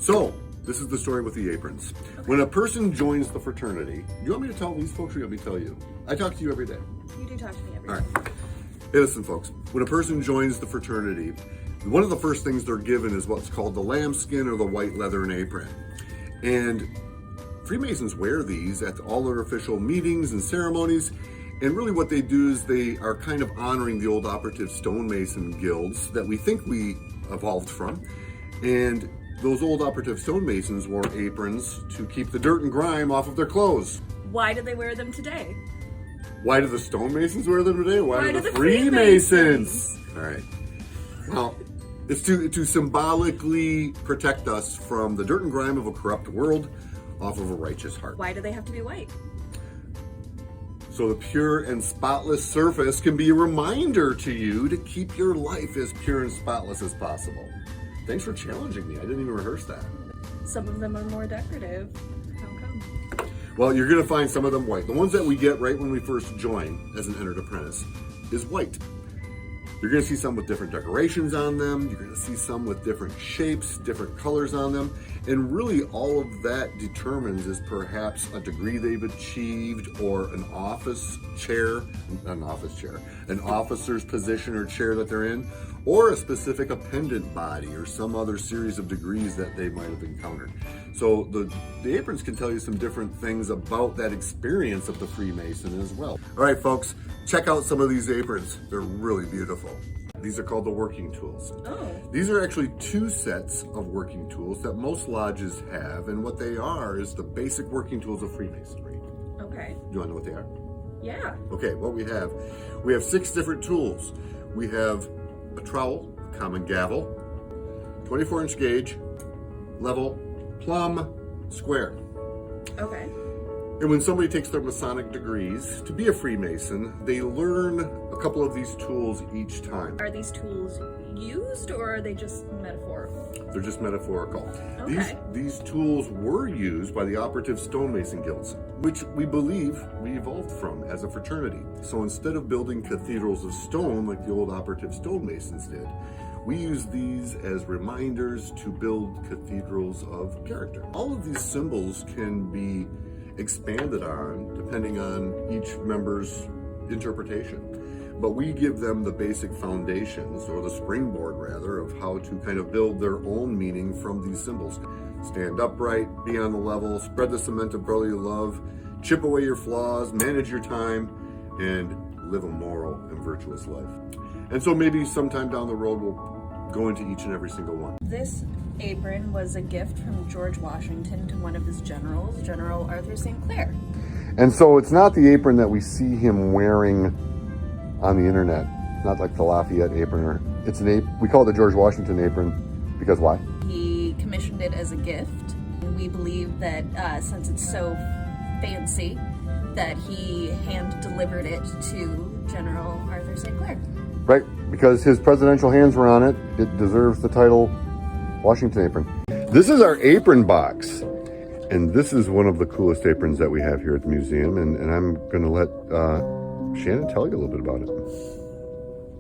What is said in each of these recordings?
So, this is the story with the aprons. Okay. When a person joins the fraternity, do you want me to tell these folks or you want me to tell you? I talk to you every day. You do talk to me every day. All right. Hey, listen, folks. When a person joins the fraternity, one of the first things they're given is what's called the lambskin or the white leathern apron. And Freemasons wear these at all their official meetings and ceremonies. And really what they do is they are kind of honoring the old operative stonemason guilds that we think we evolved from. And those old operative stonemasons wore aprons to keep the dirt and grime off of their clothes. Why do they wear them today? Why do the stonemasons wear them today? Why do the Freemasons? All right. Well, it's to symbolically protect us from the dirt and grime of a corrupt world off of a righteous heart. Why do they have to be white? So the pure and spotless surface can be a reminder to you to keep your life as pure and spotless as possible. Thanks for challenging me. I didn't even rehearse that. Some of them are more decorative. How come? Well, you're going to find some of them white. The ones that we get right when we first join as an entered apprentice is white. You're going to see some with different decorations on them. You're going to see some with different shapes, different colors on them. And really all of that determines is perhaps a degree they've achieved or an officer's position or chair that they're in, or a specific appendant body or some other series of degrees that they might have encountered. So the aprons can tell you some different things about that experience of the Freemason as well. All right, folks, check out some of these aprons. They're really beautiful. These are called the working tools. Oh. These are actually two sets of working tools that most lodges have, and what they are is the basic working tools of Freemasonry. Okay. Do you want to know what they are? Yeah. Okay, what we have 6 different tools. We have a trowel, a common gavel, 24-inch gauge, level, plumb, square. Okay. And when somebody takes their Masonic degrees to be a Freemason, they learn a couple of these tools each time. Are these tools used or are they just metaphorical? They're just metaphorical. Okay. These tools were used by the operative stonemason guilds, which we believe we evolved from as a fraternity. So instead of building cathedrals of stone like the old operative stonemasons did, we use these as reminders to build cathedrals of character. All of these symbols can be expanded on depending on each member's interpretation. But we give them the basic foundations, or the springboard rather, of how to kind of build their own meaning from these symbols. Stand upright, be on the level, spread the cement of brotherly love, chip away your flaws, manage your time, and live a moral and virtuous life. And so maybe sometime down the road we'll go into each and every single one. This apron was a gift from George Washington to one of his generals, General Arthur St. Clair. And so it's not the apron that we see him wearing on the internet, not like the Lafayette apron. It's we call it the George Washington apron because why? He commissioned it as a gift. We believe that since it's so fancy, that he hand-delivered it to General Arthur St. Clair. Right, because his presidential hands were on it, it deserves the title Washington apron. This is our apron box, and this is one of the coolest aprons that we have here at the museum, and I'm going to let Shannon tell you a little bit about it.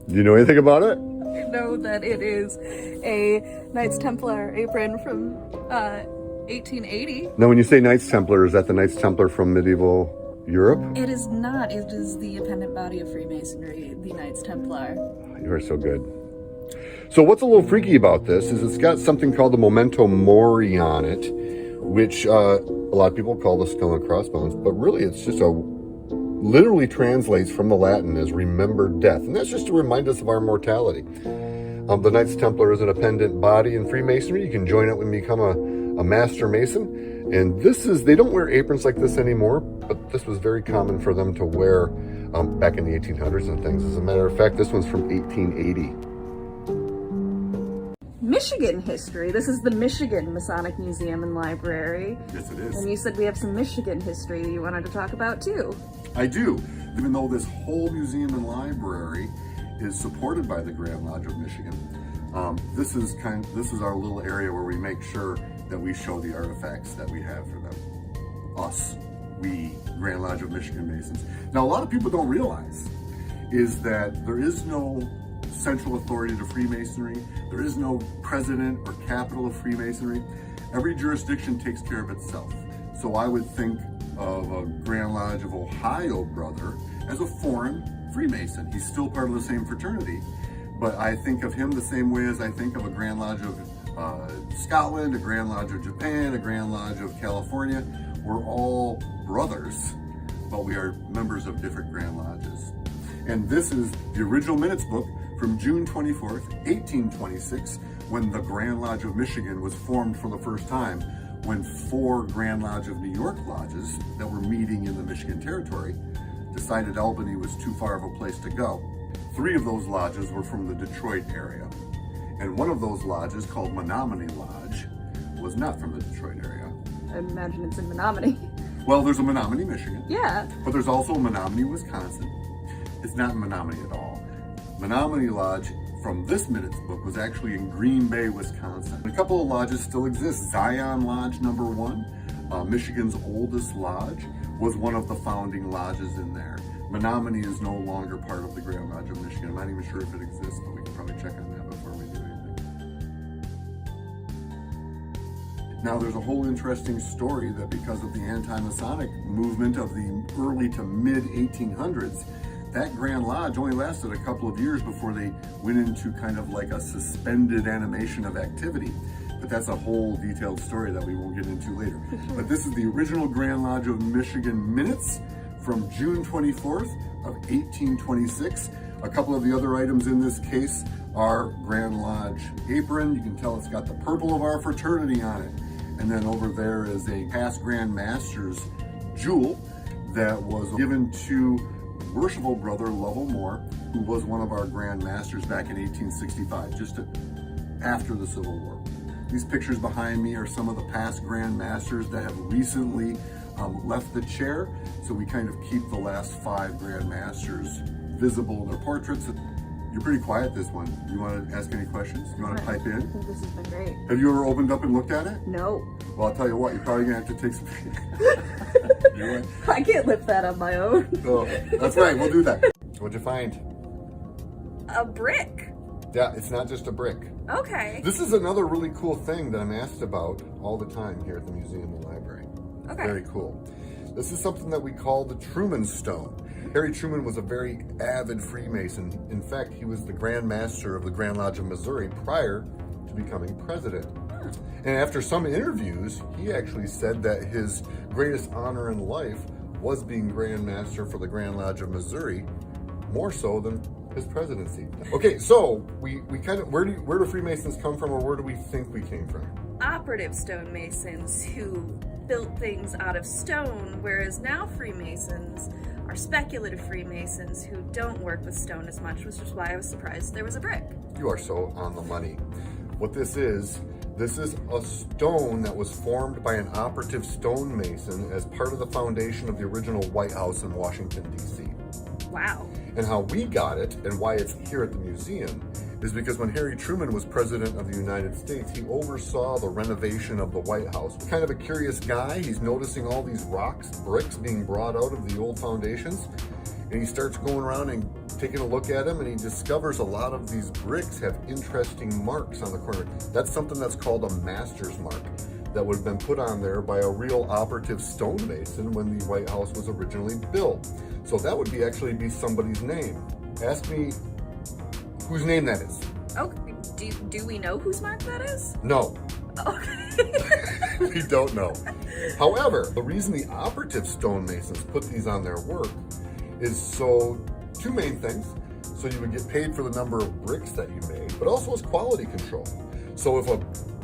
Do you know anything about it? I know that it is a Knights Templar apron from 1880. Now, when you say Knights Templar, is that the Knights Templar from medieval Europe? It is not. It is the appendant body of Freemasonry, the Knights Templar. You are so good. So what's a little freaky about this is it's got something called the memento mori on it, which a lot of people call the skull and crossbones, but really it's just literally translates from the Latin as remembered death. And that's just to remind us of our mortality. The Knights Templar is an appendant body in Freemasonry. You can join it when you become a Master Mason. And they don't wear aprons like this anymore, but this was very common for them to wear back in the 1800s and things. As a matter of fact, this one's from 1880. Michigan history. This is the Michigan Masonic Museum and Library. Yes, it is. And you said we have some Michigan history you wanted to talk about too. I do. Even though this whole museum and library is supported by the Grand Lodge of Michigan, this is our little area where we make sure that we show the artifacts that we have for them. Us, we, Grand Lodge of Michigan Masons. Now, a lot of people don't realize is that there is no central authority to Freemasonry. There is no president or capital of Freemasonry. Every jurisdiction takes care of itself. So I would think of a Grand Lodge of Ohio brother as a foreign Freemason. He's still part of the same fraternity, but I think of him the same way as I think of a Grand Lodge of Scotland, a Grand Lodge of Japan, a Grand Lodge of California. We're all brothers, but we are members of different Grand Lodges. And this is the original minutes book from June 24th, 1826, when the Grand Lodge of Michigan was formed for the first time, when 4 Grand Lodge of New York lodges that were meeting in the Michigan Territory decided Albany was too far of a place to go. 3 of those lodges were from the Detroit area. And one of those lodges, called Menominee Lodge, was not from the Detroit area. I imagine it's in Menominee. Well, there's a Menominee, Michigan. Yeah. But there's also a Menominee, Wisconsin. It's not in Menominee at all. Menominee Lodge, from this minutes book, was actually in Green Bay, Wisconsin. A couple of lodges still exist. Zion Lodge number 1, Michigan's oldest lodge, was one of the founding lodges in there. Menominee is no longer part of the Grand Lodge of Michigan. I'm not even sure if it exists, but we can probably check on that before we do anything. Now, there's a whole interesting story that because of the anti-Masonic movement of the early to mid 1800s, that Grand Lodge only lasted a couple of years before they went into kind of like a suspended animation of activity. But that's a whole detailed story that we won't get into later. But this is the original Grand Lodge of Michigan minutes from June 24th of 1826. A couple of the other items in this case are Grand Lodge apron. You can tell it's got the purple of our fraternity on it. And then over there is a past Grand Master's jewel that was given to Worshipful Brother Lovell Moore, who was one of our Grand Masters back in 1865, just after the Civil War. These pictures behind me are some of the past Grand Masters that have recently left the chair, so we kind of keep the last 5 Grand Masters visible in their portraits. You're pretty quiet this one. You want to ask any questions? You want to pipe in? I think this has been great. Have you ever opened up and looked at it? No. Well, I'll tell you what, you're probably going to have to take some... I can't lift that on my own. Oh, that's right, we'll do that. What'd you find? A brick. Yeah, it's not just a brick. Okay. This is another really cool thing that I'm asked about all the time here at the museum and library. Okay. Very cool. This is something that we call the Truman Stone. Harry Truman was a very avid Freemason. In fact, he was the Grand Master of the Grand Lodge of Missouri prior to becoming president. And after some interviews, he actually said that his greatest honor in life was being Grand Master for the Grand Lodge of Missouri, more so than his presidency. Okay, so we kind of, where do Freemasons come from, or where do we think we came from? Operative stonemasons who built things out of stone, whereas now Freemasons are speculative Freemasons who don't work with stone as much, which is why I was surprised there was a brick. You are so on the money. What this is a stone that was formed by an operative stonemason as part of the foundation of the original White House in Washington, D.C. Wow. And how we got it and why it's here at the museum is because when Harry Truman was president of the United States, he oversaw the renovation of the White House. Kind of a curious guy. He's noticing all these bricks being brought out of the old foundations. And he starts going around and taking a look at them, and he discovers a lot of these bricks have interesting marks on the corner. That's something that's called a master's mark that would have been put on there by a real operative stonemason when the White House was originally built. So that would actually be somebody's name. Ask me whose name that is. Oh, do we know whose mark that is? No. Okay. We don't know. However, the reason the operative stonemasons put these on their work is two main things. So you would get paid for the number of bricks that you made, but also as quality control. So if a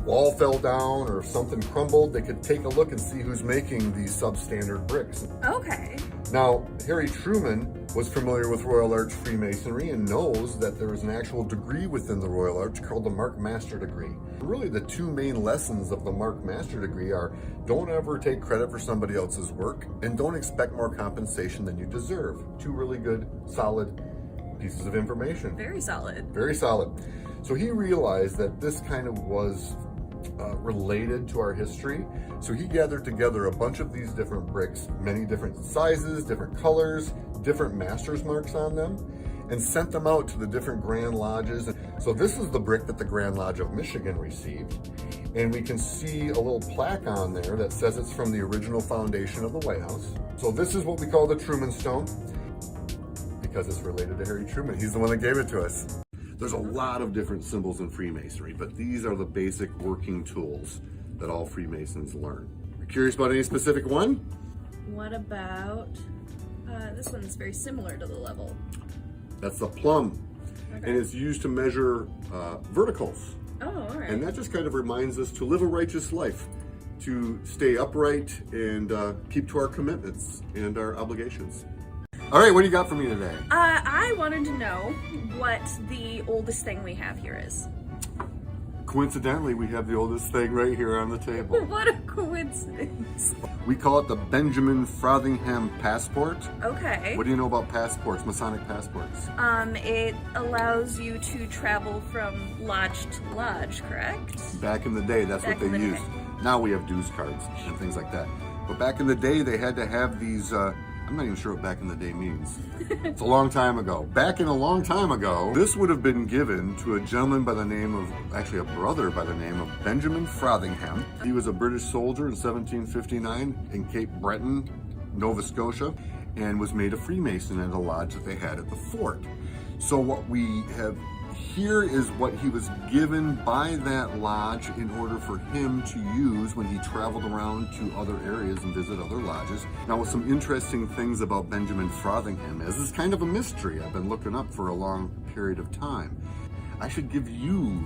wall fell down or if something crumbled, they could take a look and see who's making these substandard bricks. Okay. Now, Harry Truman was familiar with Royal Arch Freemasonry and knows that there is an actual degree within the Royal Arch called the Mark Master degree. Really, the 2 main lessons of the Mark Master degree are don't ever take credit for somebody else's work and don't expect more compensation than you deserve. 2 really good, solid pieces of information. Very solid. Very solid. So he realized that this kind of was related to our history. So he gathered together a bunch of these different bricks, many different sizes, different colors, different master's marks on them, and sent them out to the different Grand Lodges. So this is the brick that the Grand Lodge of Michigan received. And we can see a little plaque on there that says it's from the original foundation of the White House. So this is what we call the Truman Stone, because it's related to Harry Truman. He's the one that gave it to us. There's a lot of different symbols in Freemasonry, but these are the basic working tools that all Freemasons learn. You're curious about any specific one? What about this one's very similar to the level. That's the plumb. Okay. And it's used to measure verticals. Oh, all right. And that just kind of reminds us to live a righteous life, to stay upright and keep to our commitments and our obligations. All right, what do you got for me today? I wanted to know what the oldest thing we have here is. Coincidentally, we have the oldest thing right here on the table. What a coincidence. We call it the Benjamin Frothingham Passport. Okay. What do you know about passports, Masonic passports? It allows you to travel from lodge to lodge, correct? Back in the day, that's Back what in they the used. day. Now we have dues cards and things like that. But back in the day, they had to have these, I'm not even sure what back in the day means. It's a long time ago. Back in a long time ago, this would have been given to a gentleman by the name of, actually a brother by the name of Benjamin Frothingham. He was a British soldier in 1759 in Cape Breton, Nova Scotia, and was made a Freemason at a lodge that they had at the fort. So what we have here is what he was given by that lodge in order for him to use when he traveled around to other areas and visit other lodges. Now, with some interesting things about Benjamin Frothingham is, this is kind of a mystery I've been looking up for a long period of time. I should give you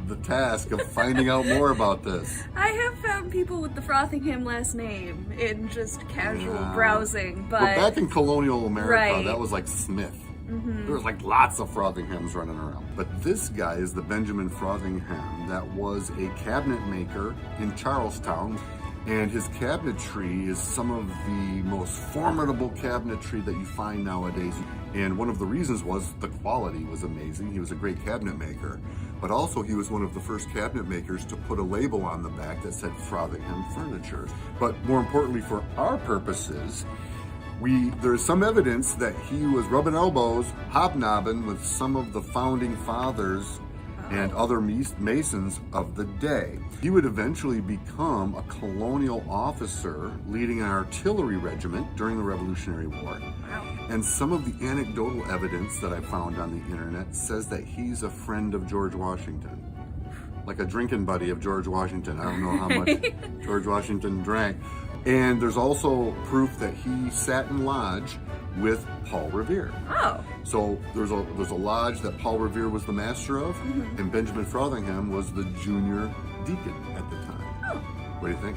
the task of finding out more about this. I have found people with the Frothingham last name in just casual browsing, but back in colonial America, Right. that was like Smith. There was like lots of Frothinghams running around. But this guy is the Benjamin Frothingham that was a cabinet maker in Charlestown. And his cabinetry is some of the most formidable cabinetry that you find nowadays. And one of the reasons was the quality was amazing. He was a great cabinet maker. But also he was one of the first cabinet makers to put a label on the back that said Frothingham Furniture. But more importantly for our purposes, there's some evidence that he was rubbing elbows, hobnobbing with some of the founding fathers and other Masons of the day. He would eventually become a colonial officer leading an artillery regiment during the Revolutionary War. And some of the anecdotal evidence that I found on the internet says that he's a friend of George Washington. Like a drinking buddy of George Washington. I don't know how much George Washington drank. And there's also proof that he sat in lodge with Paul Revere. Oh. So there's a lodge that Paul Revere was the master of, and Benjamin Frothingham was the junior deacon at the time. Oh. What do you think?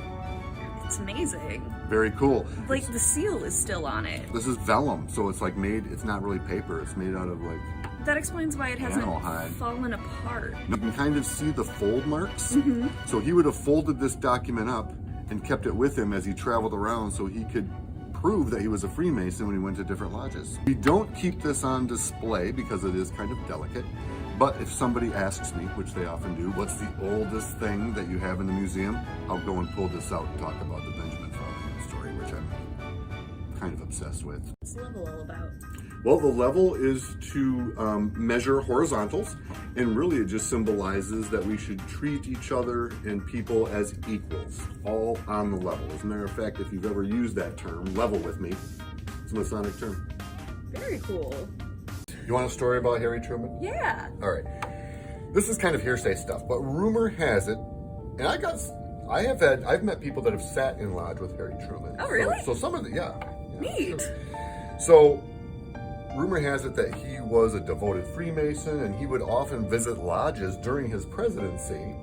It's amazing. Very cool. Like the seal is still on it. This is vellum, so it's like it's not really paper. It's made out of like That explains why it hasn't animal hide. fallen apart. You can kind of see the fold marks. So he would have folded this document up and kept it with him as he traveled around so he could prove that he was a Freemason when he went to different lodges. We don't keep this on display because it is kind of delicate, but if somebody asks me, which they often do, what's the oldest thing that you have in the museum, I'll go and pull this out and talk about the Benjamin Frothingham story, which I'm kind of obsessed with. What's the level all about? Well, the level is to measure horizontals, and really it just symbolizes that we should treat each other and people as equals, all on the level. As a matter of fact, if you've ever used that term, level with me, it's a Masonic term. Very cool. You want a story about Harry Truman? Yeah. All right. This is kind of hearsay stuff, but rumor has it, and I've met people that have sat in lodge with Harry Truman. Oh, really? So some of the, yeah. Neat. Sure. So, rumor has it that he was a devoted Freemason, and he would often visit lodges during his presidency.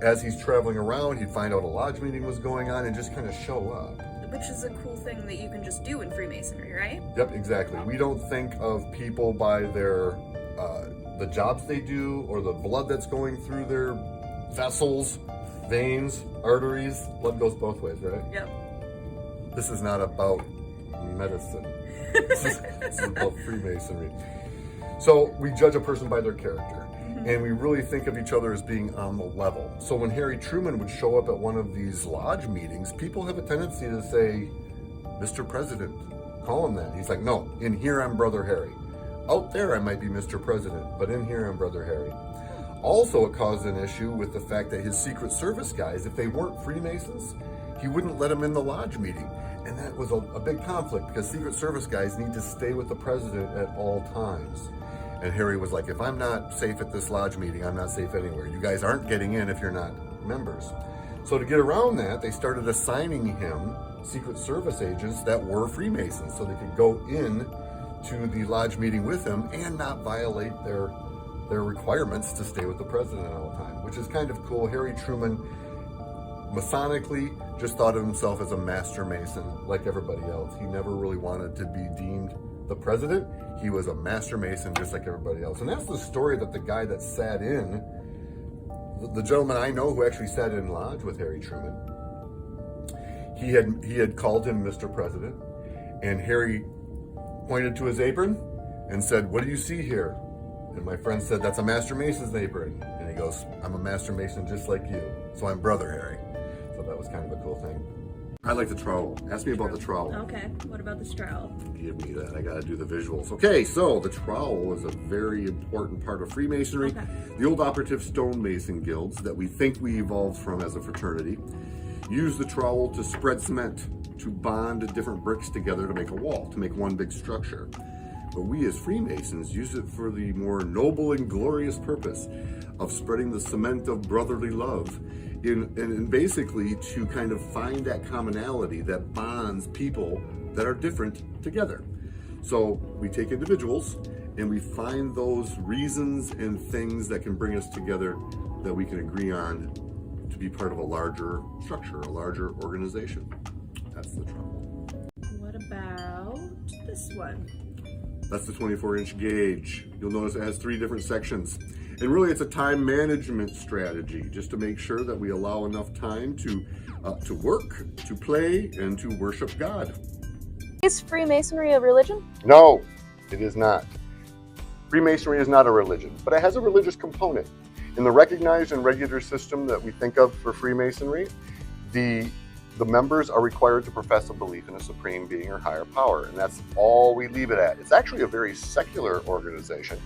As he's traveling around, he'd find out a lodge meeting was going on and just kind of show up. Which is a cool thing that you can just do in Freemasonry, right? Yep, exactly. We don't think of people by their the jobs they do or the blood that's going through their vessels, veins, arteries. Blood goes both ways, right? Yep. This is not about medicine. This is about Freemasonry. So we judge a person by their character, and we really think of each other as being on the level. So when Harry Truman would show up at one of these lodge meetings, people have a tendency to say, Mr. President, call him that. He's like, no, in here I'm Brother Harry. Out there I might be Mr. President, but in here I'm Brother Harry. Also, it caused an issue with the fact that his Secret Service guys, if they weren't Freemasons, he wouldn't let them in the lodge meeting. And that was a big conflict because Secret Service guys need to stay with the president at all times. And Harry was like, if I'm not safe at this lodge meeting, I'm not safe anywhere. You guys aren't getting in if you're not members. So to get around that, they started assigning him Secret Service agents that were Freemasons so they could go in to the lodge meeting with him and not violate their requirements to stay with the president all the time, which is kind of cool. Harry Truman Masonically just thought of himself as a master Mason like everybody else. He never really wanted to be deemed the president. He was a master Mason just like everybody else. And that's the story that the guy that sat in, the gentleman I know who actually sat in lodge with Harry Truman, he had called him Mr. President, and Harry pointed to his apron and said, "What do you see here?" And my friend said, "That's a Master Mason's apron." And he goes, "I'm a Master Mason just like you, so I'm Brother Harry." So that was kind of a cool thing. I like the trowel. Ask me about the trowel. Okay, what about the trowel? Give me that. I got to do the visuals. Okay, so the trowel is a very important part of Freemasonry. Okay. The old operative stonemason guilds that we think we evolved from as a fraternity use the trowel to spread cement, to bond different bricks together to make a wall, to make one big structure. But we as Freemasons use it for the more noble and glorious purpose of spreading the cement of brotherly love and basically to kind of find that commonality that bonds people that are different together. So we take individuals and we find those reasons and things that can bring us together that we can agree on to be part of a larger structure, a larger organization. That's the trouble. What about this one? That's the 24-inch gauge. You'll notice it has 3 different sections. And really it's a time management strategy just to make sure that we allow enough time to work, to play, and to worship God. Is Freemasonry a religion? No, it is not. Freemasonry is not a religion, but it has a religious component. In the recognized and regular system that we think of for Freemasonry, the members are required to profess a belief in a supreme being or higher power, and that's all we leave it at. It's actually a very secular organization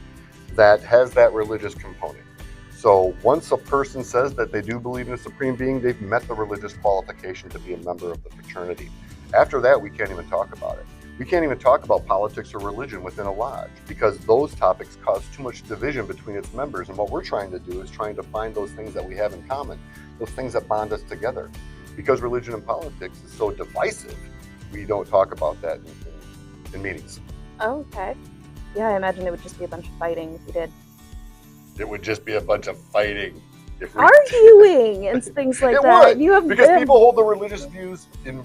that has that religious component. So once a person says that they do believe in a supreme being, they've met the religious qualification to be a member of the fraternity. After that, we can't even talk about it. We can't even talk about politics or religion within a lodge because those topics cause too much division between its members. And what we're trying to do is trying to find those things that we have in common, those things that bond us together. Because religion and politics is so divisive, we don't talk about that in meetings. Oh, okay. Yeah, I imagine it would just be a bunch of fighting if you did. It would just be a bunch of fighting. If we Arguing and things like it that. would, You have because been... people hold the religious views in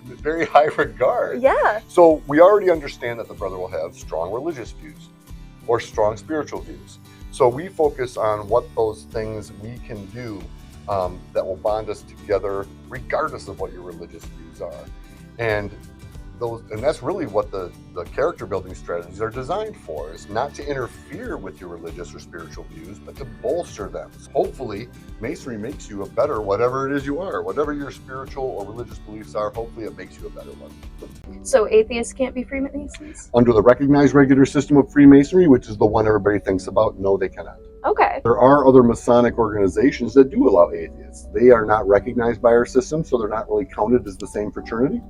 very high regard. Yeah. So we already understand that the brother will have strong religious views or strong spiritual views. So we focus on what those things we can do that will bond us together regardless of what your religious views are. And that's really what the character building strategies are designed for, is not to interfere with your religious or spiritual views, but to bolster them. Hopefully, Masonry makes you a better whatever it is you are. Whatever your spiritual or religious beliefs are, hopefully it makes you a better one. So atheists can't be Freemasons? Under the recognized regular system of Freemasonry, which is the one everybody thinks about, no, they cannot. Okay. There are other Masonic organizations that do allow atheists. They are not recognized by our system, so they're not really counted as the same fraternity.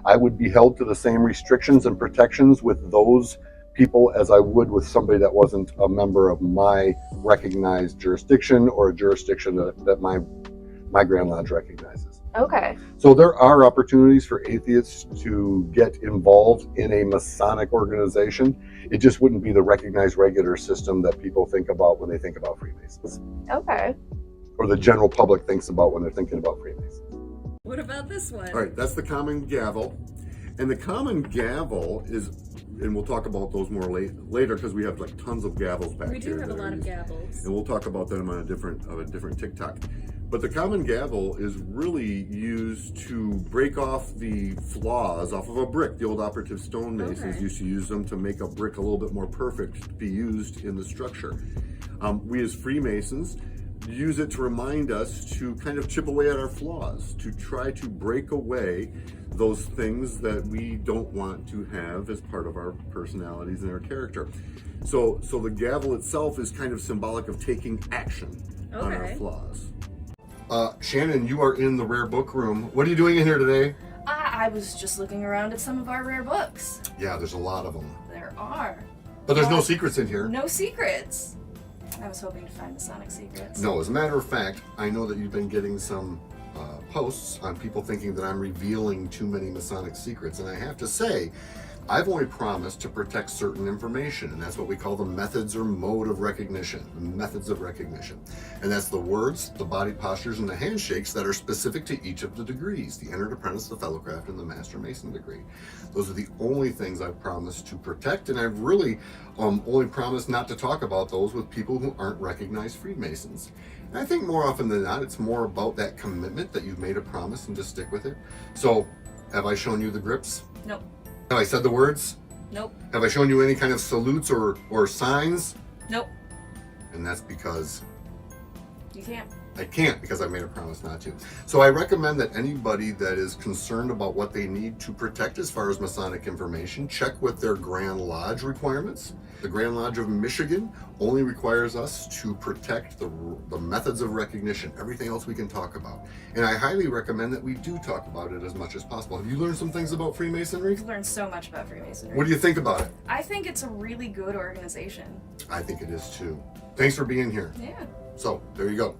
I would be held to the same restrictions and protections with those people as I would with somebody that wasn't a member of my recognized jurisdiction or a jurisdiction that my Grand Lodge recognizes. Okay. So there are opportunities for atheists to get involved in a Masonic organization. It just wouldn't be the recognized regular system that people think about when they think about Freemasons. Okay. Or the general public thinks about when they're thinking about Freemasons. What about this one? All right, that's the common gavel. And the common gavel is, and we'll talk about those more later because we have like tons of gavels back here. We do have a lot of gavels. And we'll talk about them on a different TikTok. But the common gavel is really used to break off the flaws off of a brick. The old operative stonemasons used to use them to make a brick a little bit more perfect to be used in the structure. We as Freemasons use it to remind us to kind of chip away at our flaws, to try to break away those things that we don't want to have as part of our personalities and our character. So the gavel itself is kind of symbolic of taking action on our flaws. Shannon, you are in the rare book room. What are you doing in here today? I was just looking around at some of our rare books. Yeah, there's a lot of them. There are. But there's no secrets in here. No secrets. I was hoping to find Masonic secrets. No, as a matter of fact, I know that you've been getting some posts on people thinking that I'm revealing too many Masonic secrets. And I have to say, I've only promised to protect certain information, and that's what we call the methods or mode of recognition, the methods of recognition. And that's the words, the body postures, and the handshakes that are specific to each of the degrees, the entered apprentice, the fellowcraft, and the master mason degree. Those are the only things I've promised to protect, and I've really only promised not to talk about those with people who aren't recognized Freemasons. And I think more often than not, it's more about that commitment that you've made a promise and to stick with it. So, have I shown you the grips? Nope. Have I said the words? Nope. Have I shown you any kind of salutes or signs? Nope. And that's because You can't. I can't, because I made a promise not to. So I recommend that anybody that is concerned about what they need to protect as far as Masonic information, check with their Grand Lodge requirements. The Grand Lodge of Michigan only requires us to protect the methods of recognition. Everything else we can talk about. And I highly recommend that we do talk about it as much as possible. Have you learned some things about Freemasonry? I've learned so much about Freemasonry. What do you think about it? I think it's a really good organization. I think it is too. Thanks for being here. Yeah. So, there you go.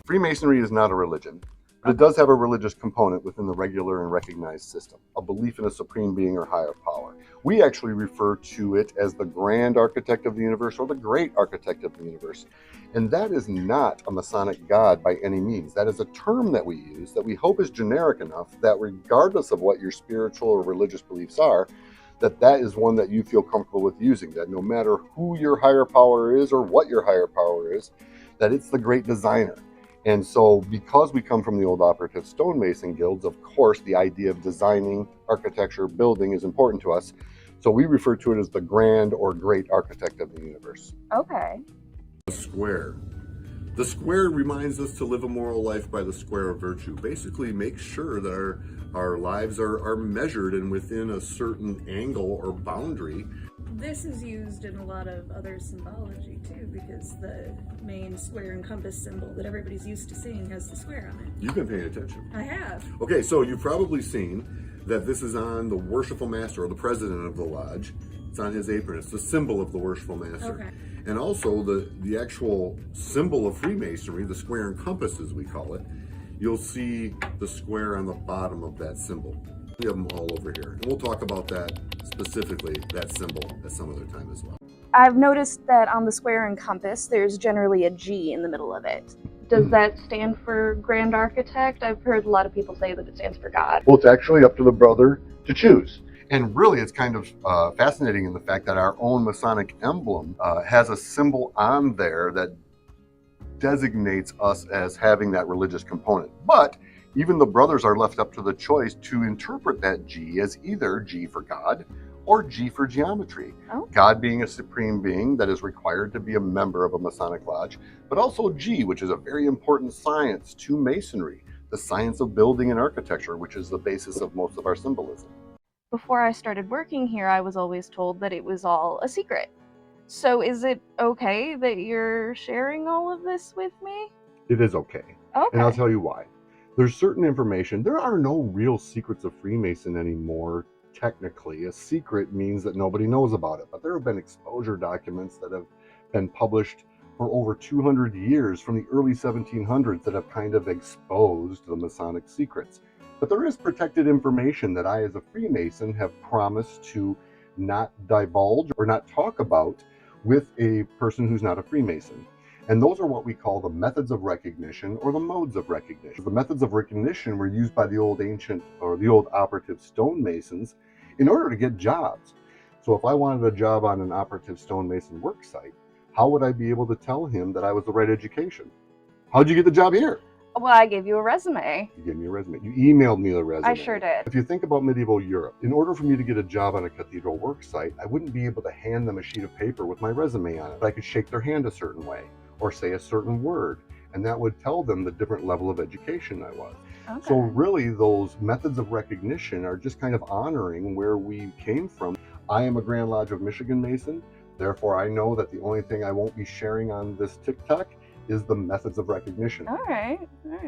Freemasonry is not a religion, but it does have a religious component within the regular and recognized system, a belief in a supreme being or higher power. We actually refer to it as the grand architect of the universe or the great architect of the universe. And that is not a Masonic god by any means. That is a term that we use that we hope is generic enough that regardless of what your spiritual or religious beliefs are, that is one that you feel comfortable with using, that no matter who your higher power is or what your higher power is, that it's the great designer. And so because we come from the old operative stonemason guilds, of course, the idea of designing, architecture, building is important to us. So we refer to it as the grand or great architect of the universe. Okay. The square. The square reminds us to live a moral life by the square of virtue. Basically, make sure that our lives are measured and within a certain angle or boundary. This is used in a lot of other symbology too, because the main square and compass symbol that everybody's used to seeing has the square on it. You've been paying attention. I have. Okay, so you've probably seen that this is on the worshipful master or the president of the lodge. It's on his apron. It's the symbol of the worshipful master. Okay. And also the actual symbol of Freemasonry, the square and compass as we call it, you'll see the square on the bottom of that symbol. We have them all over here. And we'll talk about that specifically, that symbol, at some other time as well. I've noticed that on the square and compass, there's generally a G in the middle of it. Does that stand for Grand Architect? I've heard a lot of people say that it stands for God. Well, it's actually up to the brother to choose. And really, it's kind of fascinating in the fact that our own Masonic emblem has a symbol on there that designates us as having that religious component. But even the brothers are left up to the choice to interpret that G as either G for God or G for geometry. Oh. God being a supreme being that is required to be a member of a Masonic lodge, but also G, which is a very important science to Masonry, the science of building and architecture, which is the basis of most of our symbolism. Before I started working here, I was always told that it was all a secret. So is it okay that you're sharing all of this with me? It is okay. Okay. And I'll tell you why. There's certain information. There are no real secrets of Freemason anymore, technically. A secret means that nobody knows about it. But there have been exposure documents that have been published for over 200 years from the early 1700s that have kind of exposed the Masonic secrets. But there is protected information that I, as a Freemason, have promised to not divulge or not talk about with a person who's not a Freemason. And those are what we call the methods of recognition or the modes of recognition. The methods of recognition were used by the old ancient or the old operative stonemasons in order to get jobs. So if I wanted a job on an operative stonemason work site, how would I be able to tell him that I was the right education? How'd you get the job here? Well, I gave you a resume. You gave me a resume. You emailed me the resume. I sure did. If you think about medieval Europe, in order for me to get a job on a cathedral work site, I wouldn't be able to hand them a sheet of paper with my resume on it. But I could shake their hand a certain way or say a certain word. and that would tell them the different level of education I was. Okay. So really those methods of recognition are just kind of honoring where we came from. I am a Grand Lodge of Michigan Mason, therefore I know that the only thing I won't be sharing on this TikTok is the methods of recognition. All right.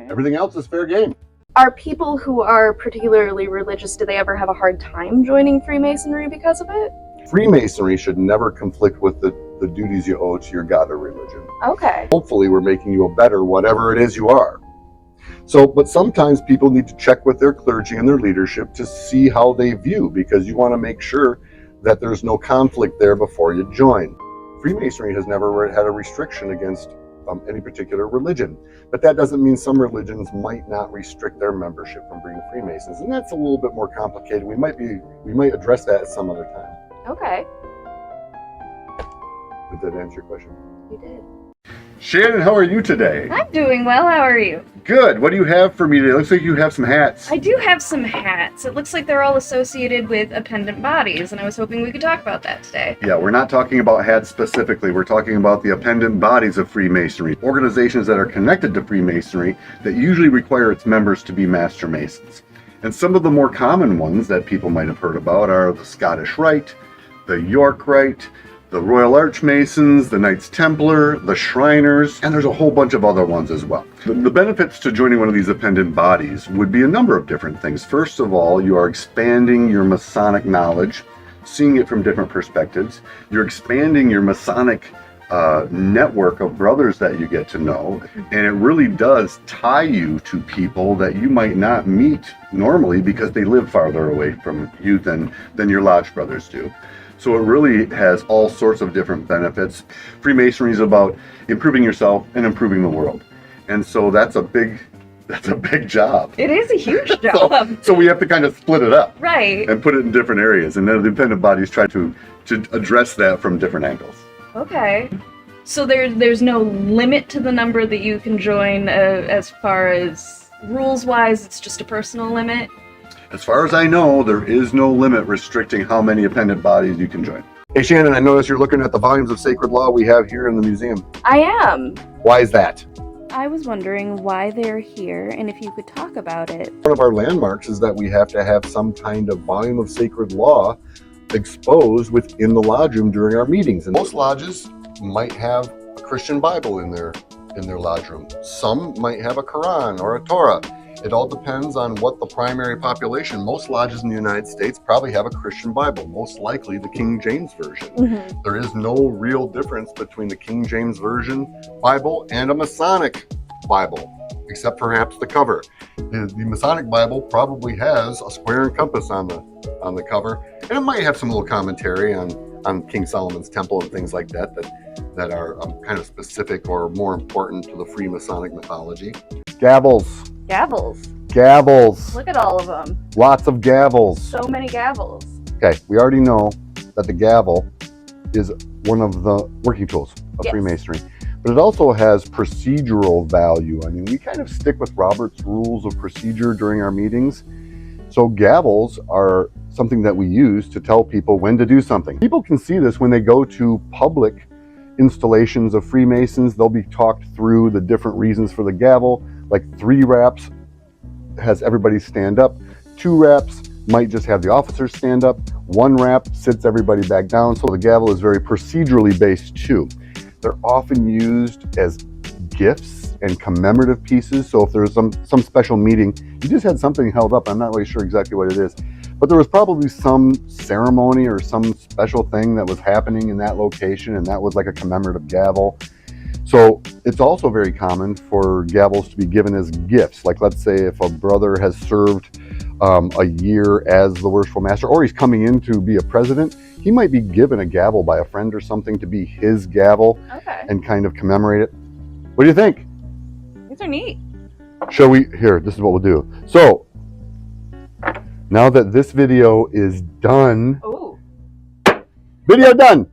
Everything else is fair game. Are people who are particularly religious, do they ever have a hard time joining Freemasonry because of it? Freemasonry should never conflict with the duties you owe to your God or religion. Okay. Hopefully we're making you a better whatever it is you are. So, but sometimes people need to check with their clergy and their leadership to see how they view, because you want to make sure that there's no conflict there before you join. Freemasonry has never had a restriction against any particular religion, but that doesn't mean some religions might not restrict their membership from being Freemasons, and that's a little bit more complicated. We might address that at some other time. Okay. Did that answer your question? You did. Shannon, how are you today? I'm doing well. How are you? Good. What do you have for me today? Looks like you have some hats. I do have some hats. It looks like they're all associated with appendant bodies, and I was hoping we could talk about that today. Yeah, we're not talking about hats specifically. We're talking about the appendant bodies of Freemasonry, organizations that are connected to Freemasonry that usually require its members to be Master Masons. And some of the more common ones that people might have heard about are the Scottish Rite, the York Rite, the Royal Archmasons, the Knights Templar, the Shriners, and there's a whole bunch of other ones as well. The benefits to joining one of these appendant bodies would be a number of different things. First of all, you are expanding your Masonic knowledge, seeing it from different perspectives. You're expanding your Masonic network of brothers that you get to know, and it really does tie you to people that you might not meet normally because they live farther away from you than your lodge brothers do. So it really has all sorts of different benefits. Freemasonry is about improving yourself and improving the world. And so that's a big job. It is a huge job. So we have to kind of split it up. Right. And put it in different areas. And then the dependent bodies try to address that from different angles. Okay. So there's no limit to the number that you can join as far as rules-wise, it's just a personal limit? As far as I know, there is no limit restricting how many appendant bodies you can join. Hey Shannon, I notice you're looking at the volumes of sacred law we have here in the museum. I am. Why is that? I was wondering why they're here and if you could talk about it. One of our landmarks is that we have to have some kind of volume of sacred law exposed within the lodge room during our meetings. And most lodges might have a Christian Bible in their lodge room. Some might have a Quran or a Torah. It all depends on what the primary population. Most lodges in the United States probably have a Christian Bible, most likely the King James Version. Mm-hmm. There is no real difference between the King James Version Bible and a Masonic Bible, except perhaps the cover. The Masonic Bible probably has a square and compass on the cover, and it might have some little commentary on King Solomon's temple and things like that are kind of specific or more important to the free Masonic mythology. Gavels. Gavels. Look at all of them. Lots of gavels. So many gavels. Okay, we already know that the gavel is one of the working tools of Yes. Freemasonry, but it also has procedural value. I mean, we kind of stick with Robert's rules of procedure during our meetings. So gavels are something that we use to tell people when to do something. People can see this when they go to public installations of Freemasons. They'll be talked through the different reasons for the gavel. Like 3 raps has everybody stand up. 2 raps might just have the officers stand up. 1 rap sits everybody back down. So the gavel is very procedurally based too. They're often used as gifts and commemorative pieces. So if there's some special meeting, you just had something held up. I'm not really sure exactly what it is, but there was probably some ceremony or some special thing that was happening in that location, and that was like a commemorative gavel. So it's also very common for gavels to be given as gifts. Like, let's say if a brother has served a year as the worshipful master, or he's coming in to be a president, he might be given a gavel by a friend or something to be his gavel. Okay. And kind of commemorate it. What do you think? These are neat. Shall we? Here, this is what we'll do. So now that this video is done, Oh. video done.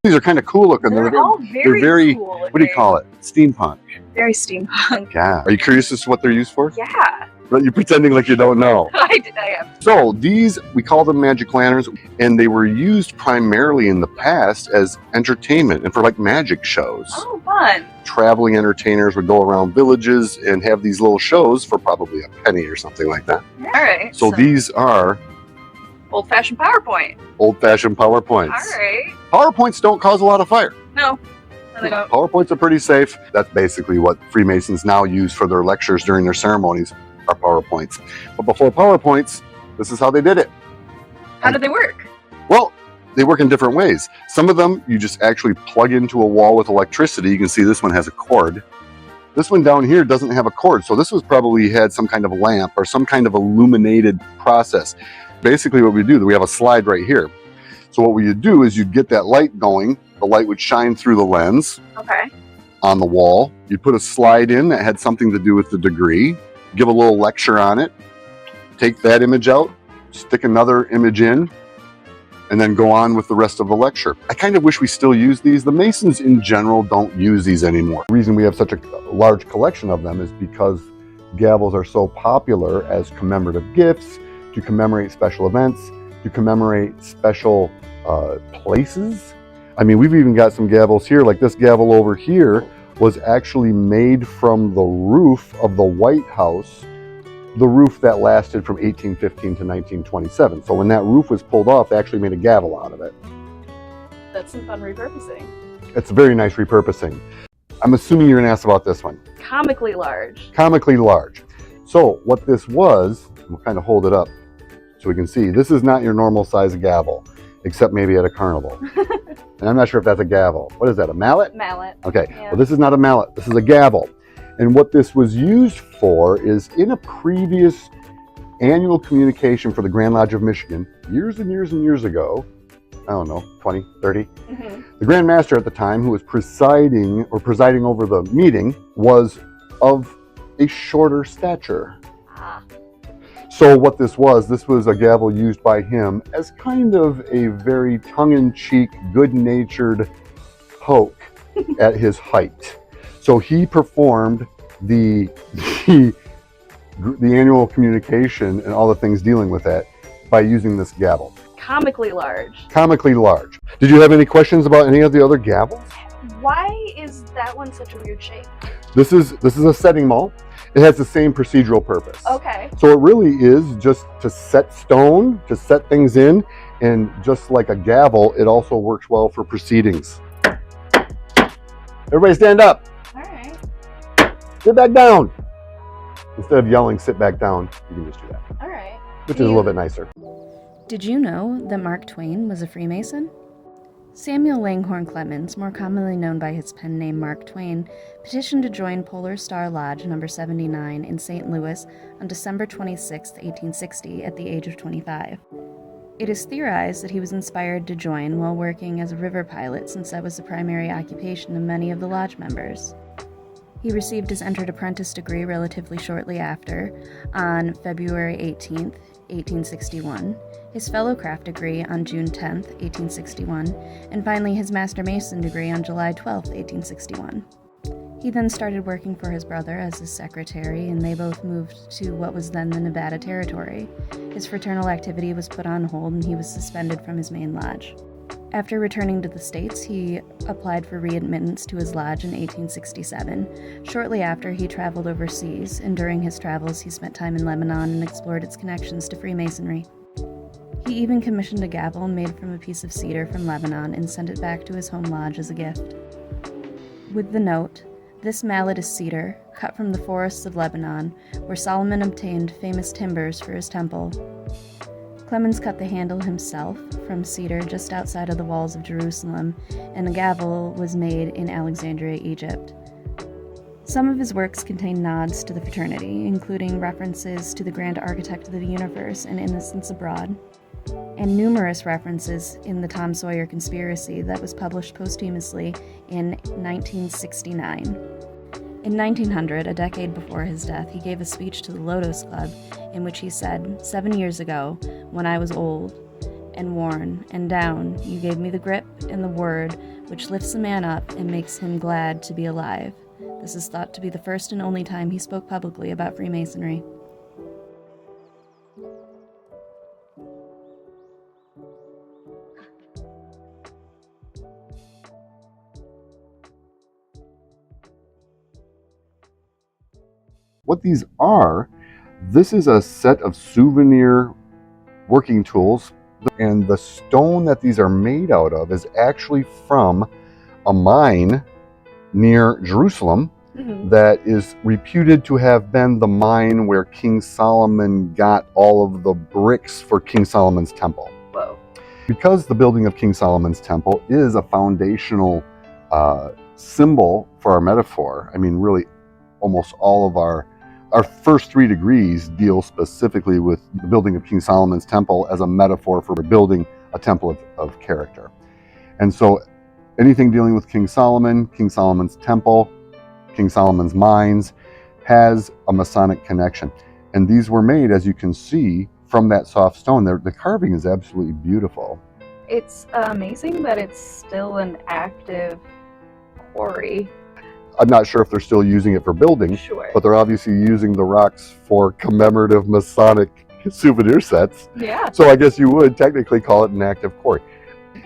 These are kind of cool looking. They're all very, very cool looking. what do you call it? Steampunk. Very steampunk. Yeah. Are you curious as to what they're used for? Yeah. But you're pretending like you don't know. I am. So these, we call them magic lanterns, and they were used primarily in the past as entertainment and for like magic shows. Oh, fun. Traveling entertainers would go around villages and have these little shows for probably a penny or something like that. All right. So these are old-fashioned PowerPoint. old-fashioned PowerPoints. All right. PowerPoints don't cause a lot of fire. No, they don't. PowerPoints are pretty safe. That's basically what Freemasons now use for their lectures during their ceremonies, are PowerPoints. But before PowerPoints, this is how they did it. How did they work? Well, they work in different ways. Some of them you just actually plug into a wall with electricity. You can see this one has a cord. This one down here doesn't have a cord. So this was probably had some kind of lamp or some kind of illuminated process. Basically what we do, we have a slide right here. So what we do is you'd get that light going. The light would shine through the lens on the wall. You'd put a slide in that had something to do with the degree. Give a little lecture on it. Take that image out. Stick another image in. And then go on with the rest of the lecture. I kind of wish we still use these. The Masons in general don't use these anymore. The reason we have such a large collection of them is because gavels are so popular as commemorative gifts, to commemorate special events, to commemorate special places. I mean, we've even got some gavels here, like this gavel over here was actually made from the roof of the White House, the roof that lasted from 1815 to 1927. So when that roof was pulled off, they actually made a gavel out of it. That's some fun repurposing. It's very nice repurposing. I'm assuming you're gonna ask about this one. Comically large. Comically large. So what this was, we'll kind of hold it up so we can see, this is not your normal size gavel, except maybe at a carnival. And I'm not sure if that's a gavel. What is that, a mallet? Mallet. Okay, Yeah. well this is not a mallet, this is a gavel. And what this was used for is in a previous annual communication for the Grand Lodge of Michigan, years and years and years ago, I don't know, 20, 30, the Grand Master at the time, who was presiding over the meeting, was of a shorter stature. So what this was a gavel used by him as kind of a very tongue-in-cheek, good-natured poke at his height. So he performed the annual communication and all the things dealing with that by using this gavel. Comically large. Comically large. Did you have any questions about any of the other gavels? Why is that one such a weird shape? This is a setting maul. It has the same procedural purpose. Okay. So it really is just to set stone, to set things in, and just like a gavel, it also works well for proceedings. Everybody stand up. All right. Sit back down. Instead of yelling, sit back down, you can just do that. All right. Which is a little bit nicer. Did you know that Mark Twain was a Freemason? Samuel Langhorne Clemens, more commonly known by his pen name Mark Twain, petitioned to join Polar Star Lodge No. 79 in St. Louis on December 26, 1860, at the age of 25. It is theorized that he was inspired to join while working as a river pilot, since that was the primary occupation of many of the lodge members. He received his entered apprentice degree relatively shortly after, on February 18, 1861, his fellow craft degree on June 10, 1861, and finally his Master Mason degree on July 12, 1861. He then started working for his brother as his secretary, and they both moved to what was then the Nevada Territory. His fraternal activity was put on hold, and he was suspended from his main lodge. After returning to the States, he applied for readmittance to his lodge in 1867. Shortly after, he traveled overseas, and during his travels, he spent time in Lebanon and explored its connections to Freemasonry. He even commissioned a gavel made from a piece of cedar from Lebanon and sent it back to his home lodge as a gift. With the note, "This mallet is cedar, cut from the forests of Lebanon, where Solomon obtained famous timbers for his temple." Clemens cut the handle himself from cedar just outside of the walls of Jerusalem, and the gavel was made in Alexandria, Egypt. Some of his works contain nods to the fraternity, including references to the Grand Architect of the Universe and Innocents Abroad, and numerous references in the Tom Sawyer Conspiracy that was published posthumously in 1969. In 1900, a decade before his death, he gave a speech to the Lotos Club in which he said, "7 years ago, when I was old, and worn, and down you gave me the grip and the word which lifts a man up and makes him glad to be alive. This is thought to be the first and only time he spoke publicly about Freemasonry. What these are, this is a set of souvenir working tools, and the stone that these are made out of is actually from a mine near Jerusalem that is reputed to have been the mine where King Solomon got all of the bricks for King Solomon's temple. Whoa. Because the building of King Solomon's temple is a foundational symbol for our metaphor, I mean, really almost all of our first 3 degrees deal specifically with the building of King Solomon's temple as a metaphor for building a temple of character. And so anything dealing with King Solomon's temple, King Solomon's mines, has a Masonic connection. And these were made, as you can see, from that soft stone. The carving is absolutely beautiful. It's amazing that it's still an active quarry. I'm not sure if they're still using it for building, Sure. but they're obviously using the rocks for commemorative Masonic souvenir sets. Yeah. So I guess you would technically call it an active quarry.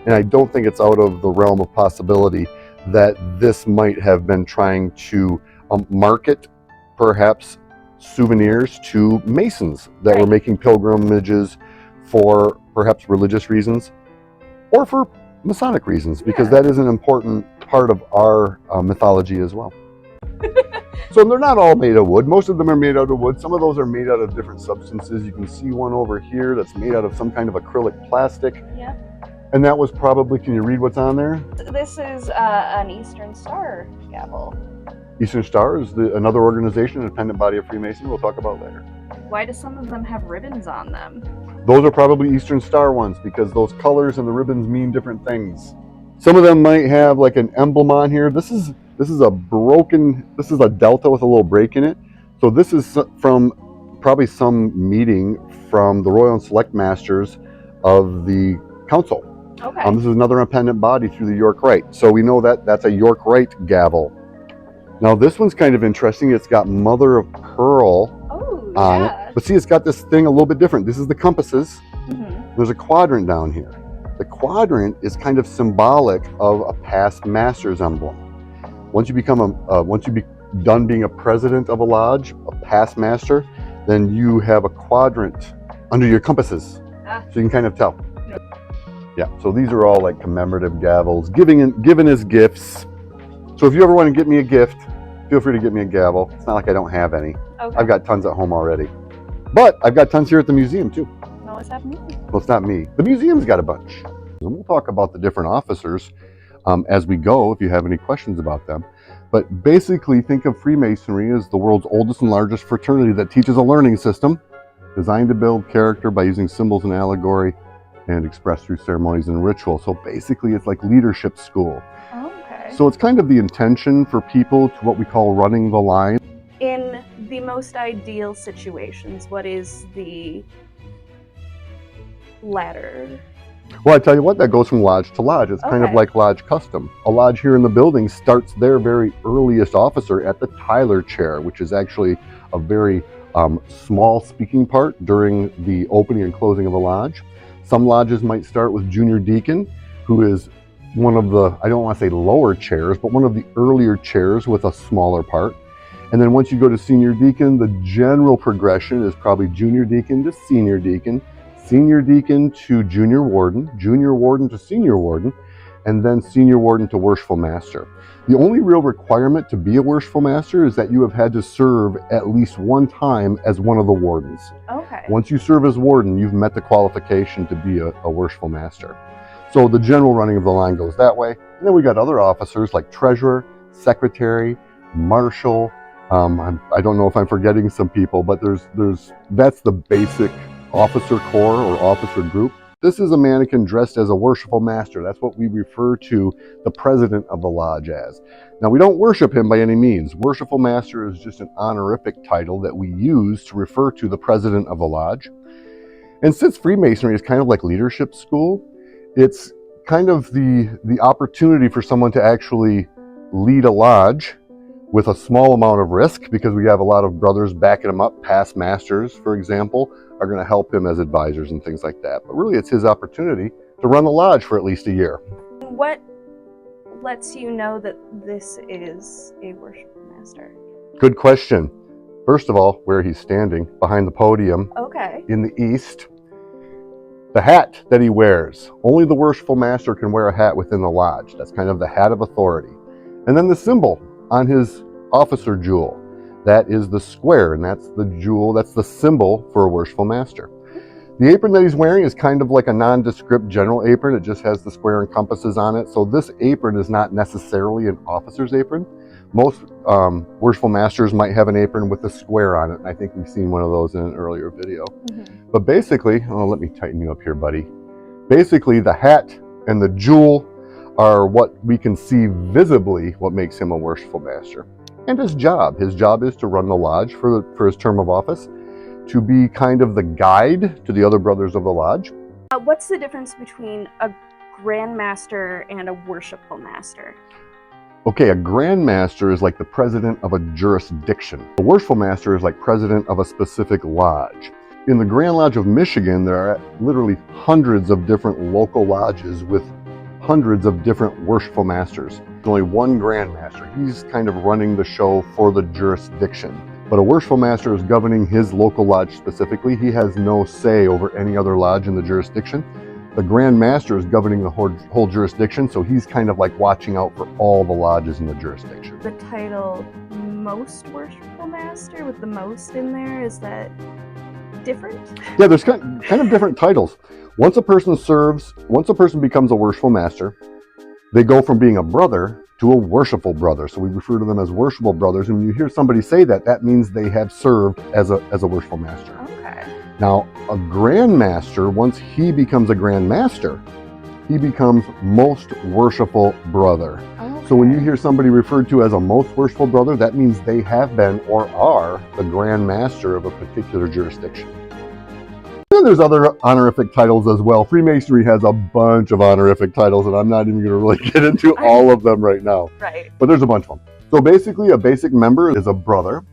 And I don't think it's out of the realm of possibility that this might have been trying to market perhaps souvenirs to Masons that were making pilgrimages for perhaps religious reasons or for Masonic reasons, because that is an important part of our mythology as well. So they're not all made of wood. Most of them are made out of wood. Some of those are made out of different substances. You can see one over here that's made out of some kind of acrylic plastic. Yep. And that was probably, can you read what's on there? This is an Eastern Star gavel. Eastern Star is another organization, an independent body of Freemasons we'll talk about later. Why do some of them have ribbons on them? Those are probably Eastern Star ones because those colors and the ribbons mean different things. Some of them might have like an emblem on here. This is a delta with a little break in it. So this is from probably some meeting from the Royal and Select Masters of the Council. Okay. This is another independent body through the York Rite. So we know that that's a York Rite gavel. Now this one's kind of interesting. It's got mother of pearl on it. But see, it's got this thing a little bit different. This is the compasses. There's a quadrant down here. The quadrant is kind of symbolic of a past master's emblem. Once you become done being a president of a lodge, a past master, then you have a quadrant under your compasses. So you can kind of tell. Yeah, so these are all like commemorative gavels, given as gifts. So if you ever want to get me a gift, feel free to get me a gavel. It's not like I don't have any. Okay. I've got tons at home already. But I've got tons here at the museum too. No, it's happening. Well, it's not me. The museum's got a bunch. And we'll talk about the different officers as we go if you have any questions about them. But basically think of Freemasonry as the world's oldest and largest fraternity that teaches a learning system designed to build character by using symbols and allegory and expressed through ceremonies and ritual. So basically it's like leadership school. Okay. So it's kind of the intention for people to what we call running the line. In the most ideal situations, what is the ladder? Well, I tell you what, that goes from lodge to lodge. It's kind of like lodge custom. A lodge here in the building starts their very earliest officer at the Tyler chair, which is actually a very small speaking part during the opening and closing of a lodge. Some lodges might start with junior deacon, who is one of the, I don't want to say lower chairs, but one of the earlier chairs with a smaller part. And then once you go to senior deacon, the general progression is probably junior deacon to senior deacon to junior warden to senior warden, and then senior warden to worshipful master. The only real requirement to be a worshipful master is that you have had to serve at least one time as one of the wardens. Okay. Once you serve as warden, you've met the qualification to be a worshipful master. So the general running of the line goes that way. And then we got other officers like treasurer, secretary, marshal. I don't know if I'm forgetting some people, but that's the basic officer corps or officer group. This is a mannequin dressed as a worshipful master. That's what we refer to the president of the lodge as. Now, we don't worship him by any means. Worshipful master is just an honorific title that we use to refer to the president of the lodge. And since Freemasonry is kind of like leadership school, it's kind of the opportunity for someone to actually lead a lodge with a small amount of risk, because we have a lot of brothers backing him up. Past masters, for example, are going to help him as advisors and things like that. But really, it's his opportunity to run the lodge for at least a year. What lets you know that this is a worshipful master? Good question. First of all, where he's standing, behind the podium, Okay. in the east. The hat that he wears. Only the worshipful master can wear a hat within the lodge. That's kind of the hat of authority. And then the symbol on his officer jewel. That is the square, and that's the jewel, that's the symbol for a worshipful master. The apron that he's wearing is kind of like a nondescript general apron. It just has the square and compasses on it. So this apron is not necessarily an officer's apron. Most worshipful masters might have an apron with a square on it. And I think we've seen one of those in an earlier video. But basically, let me tighten you up here, buddy. Basically, the hat and the jewel are what we can see visibly what makes him a worshipful master. And his job is to run the lodge for his term of office, to be kind of the guide to the other brothers of the lodge. What's the difference between a Grand Master and a worshipful master? Okay, a Grand Master is like the president of a jurisdiction. A worshipful master is like president of a specific lodge. In the Grand Lodge of Michigan, there are literally hundreds of different local lodges with hundreds of different worshipful masters. There's only one Grand Master. He's kind of running the show for the jurisdiction. But a worshipful master is governing his local lodge specifically. He has no say over any other lodge in the jurisdiction. The Grand Master is governing the whole jurisdiction, so he's kind of like watching out for all the lodges in the jurisdiction. The title Most Worshipful Master with the most in there, is that different? Yeah, there's kind of different titles. Once a person becomes a worshipful master, they go from being a brother to a worshipful brother. So we refer to them as worshipful brothers. And when you hear somebody say that, that means they have served as a worshipful master. Okay. Now, a Grand Master, once he becomes a Grand Master, he becomes most worshipful brother. Okay. So when you hear somebody referred to as a most worshipful brother, that means they have been or are the Grand Master of a particular jurisdiction. And there's other honorific titles as well. Freemasonry has a bunch of honorific titles, and I'm not even going to really get into all of them right now. Right. But there's a bunch of them. So basically, a basic member is a brother.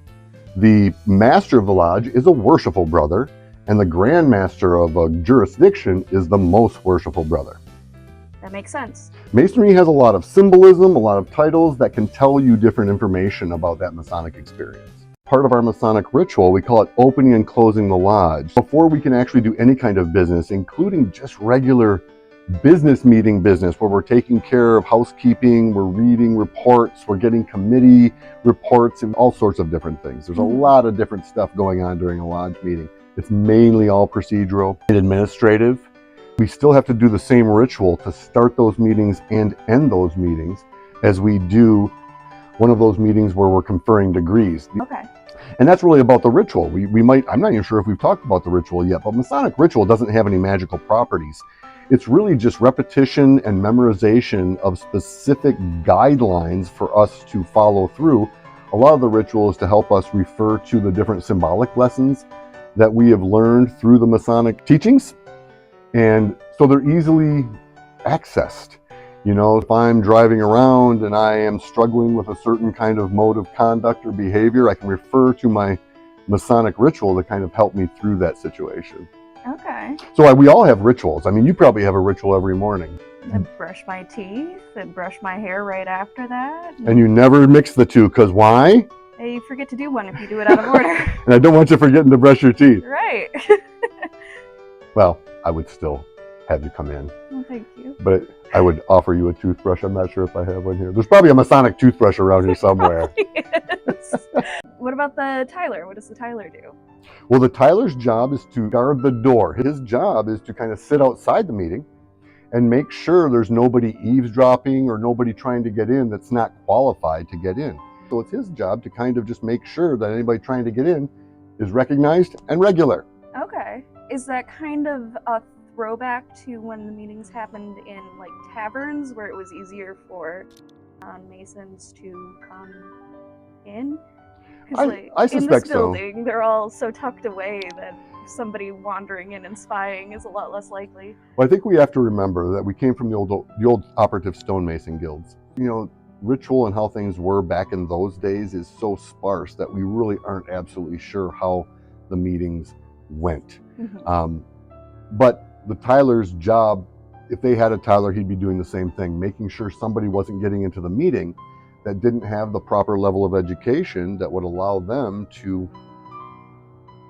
The master of the lodge is a worshipful brother. And the Grand Master of a jurisdiction is the most worshipful brother. That makes sense. Masonry has a lot of symbolism, a lot of titles that can tell you different information about that Masonic experience. Part of our Masonic ritual, we call it opening and closing the lodge. Before we can actually do any kind of business, including just regular business meeting business, where we're taking care of housekeeping, we're reading reports, we're getting committee reports, and all sorts of different things. There's a lot of different stuff going on during a lodge meeting. It's mainly all procedural and administrative. We still have to do the same ritual to start those meetings and end those meetings as we do one of those meetings where we're conferring degrees. Okay. And that's really about the ritual. I'm not even sure if we've talked about the ritual yet, but Masonic ritual doesn't have any magical properties. It's really just repetition and memorization of specific guidelines for us to follow through. A lot of the ritual is to help us refer to the different symbolic lessons that we have learned through the Masonic teachings. And so they're easily accessed. You know, if I'm driving around and I am struggling with a certain kind of mode of conduct or behavior, I can refer to my Masonic ritual to kind of help me through that situation. Okay. So we all have rituals. I mean, you probably have a ritual every morning. I brush my teeth and brush my hair right after that. And you never mix the two, because why? You forget to do one if you do it out of order. And I don't want you forgetting to brush your teeth. Right. Well, I would still have you come in. Well, thank you. But I would offer you a toothbrush. I'm not sure if I have one here. There's probably a Masonic toothbrush around here somewhere. Yes. What about the Tyler? What does the Tyler do? Well, the Tyler's job is to guard the door. His job is to kind of sit outside the meeting and make sure there's nobody eavesdropping or nobody trying to get in that's not qualified to get in. So it's his job to kind of just make sure that anybody trying to get in is recognized and regular. Okay. Is that kind of a throwback to when the meetings happened in like taverns, where it was easier for Masons to come in? Because I in suspect this building, they're all so tucked away that somebody wandering in and spying is a lot less likely. Well, I think we have to remember that we came from the old operative stonemason guilds. You know, ritual and how things were back in those days is so sparse that we really aren't absolutely sure how the meetings went. But the Tyler's job, if they had a Tyler, he'd be doing the same thing, making sure somebody wasn't getting into the meeting that didn't have the proper level of education that would allow them to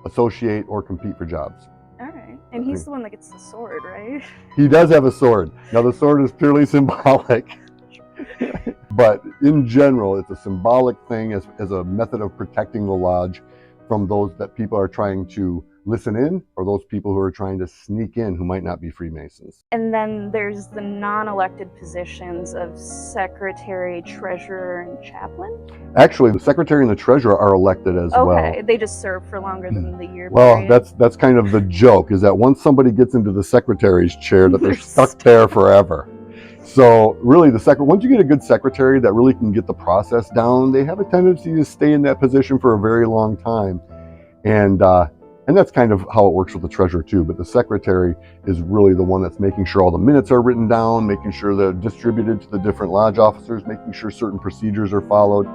associate or compete for jobs. All right. And he's the one that gets the sword, right? He does have a sword. Now the sword is purely symbolic, but in general, it's a symbolic thing as a method of protecting the lodge from those that people are trying to listen in, or those people who are trying to sneak in who might not be Freemasons. And then there's the non-elected positions of secretary, treasurer, and chaplain? Actually, the secretary and the treasurer are elected as well. Okay, they just serve for longer than the year Well, period. that's kind of the joke, is that once somebody gets into the secretary's chair, that they're stuck there forever. So really, once you get a good secretary that really can get the process down, they have a tendency to stay in that position for a very long time. And that's kind of how it works with the treasurer too. But the secretary is really the one that's making sure all the minutes are written down, making sure they're distributed to the different lodge officers, making sure certain procedures are followed.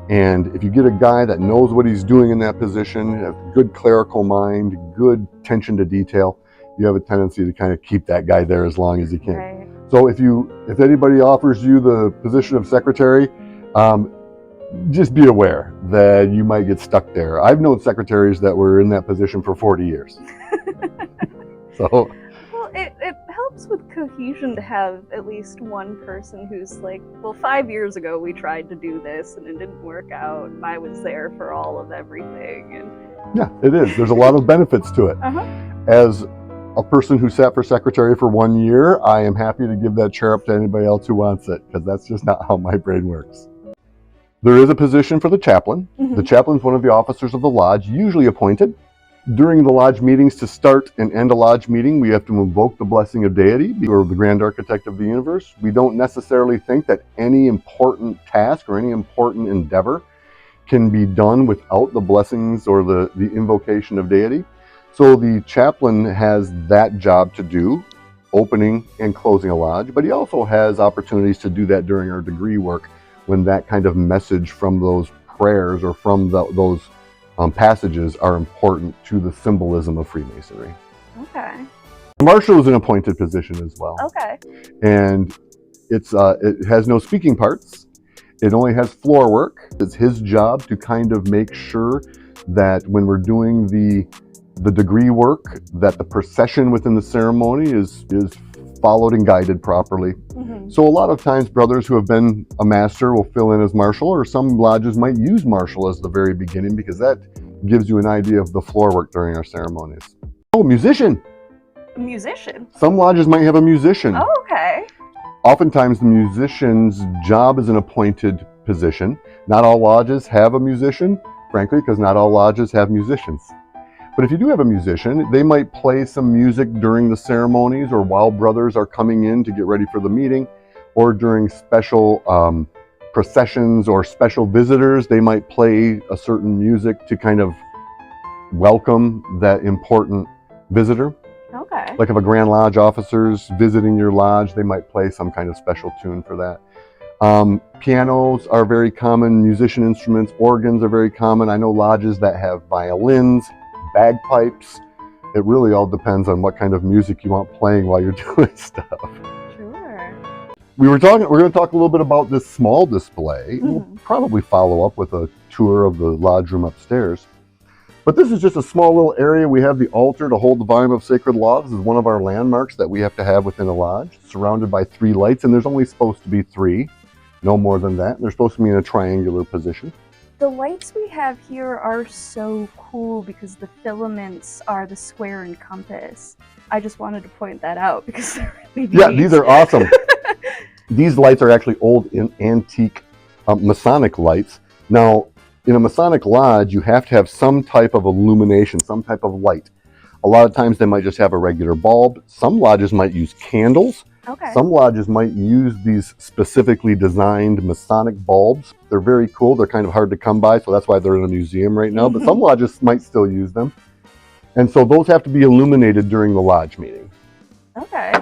And if you get a guy that knows what he's doing in that position, a good clerical mind, good attention to detail, you have a tendency to kind of keep that guy there as long as you can. Right. So if anybody offers you the position of secretary, just be aware that you might get stuck there. I've known secretaries that were in that position for 40 years. So, Well, it helps with cohesion to have at least one person who's like, well, 5 years ago we tried to do this and it didn't work out. And I was there for all of everything. And yeah, it is. There's a lot of benefits to it. As a person who sat for secretary for 1 year, I am happy to give that chair up to anybody else who wants it, because that's just not how my brain works. There is a position for the chaplain. The chaplain is one of the officers of the lodge, usually appointed. During the lodge meetings, to start and end a lodge meeting, we have to invoke the blessing of deity, or the grand architect of the universe. We don't necessarily think that any important task or any important endeavor can be done without the blessings or the invocation of deity. So the chaplain has that job to do, opening and closing a lodge, but he also has opportunities to do that during our degree work, when that kind of message from those prayers or from those passages are important to the symbolism of Freemasonry. okay. Marshal is an appointed position as well. Okay. And it has no speaking parts. It only has floor work. It's his job to kind of make sure that when we're doing the degree work, that the procession within the ceremony is followed and guided properly. So a lot of times brothers who have been a master will fill in as marshal, or some lodges might use marshal as the very beginning, because that gives you an idea of the floor work during our ceremonies. Oh, musician! A musician? Some lodges might have a musician. Oh, okay. Oftentimes the musician's job is an appointed position. Not all lodges have a musician, frankly, because not all lodges have musicians. But if you do have a musician, they might play some music during the ceremonies, or while brothers are coming in to get ready for the meeting, or during special processions or special visitors, they might play a certain music to kind of welcome that important visitor. Okay. Like if a Grand Lodge officer's visiting your lodge, they might play some kind of special tune for that. Pianos are very common, musician instruments, organs are very common. I know lodges that have violins, bagpipes. It really all depends on what kind of music you want playing while you're doing stuff. Sure. We're going to talk a little bit about this small display. We'll probably follow up with a tour of the lodge room upstairs. But this is just a small little area. We have the altar to hold the volume of sacred law. This is one of our landmarks that we have to have within a lodge, surrounded by 3 lights, and there's only supposed to be 3, no more than that. They're supposed to be in a triangular position. The lights we have here are so cool because the filaments are the square and compass. I just wanted to point that out because they're really neat. Yeah, these are awesome. These lights are actually old antique Masonic lights. Now, in a Masonic lodge, you have to have some type of illumination, some type of light. A lot of times they might just have a regular bulb. Some lodges might use candles. Okay. Some lodges might use these specifically designed Masonic bulbs. They're very cool. They're kind of hard to come by, so that's why they're in a museum right now. But some lodges might still use them. And so those have to be illuminated during the lodge meeting. Okay.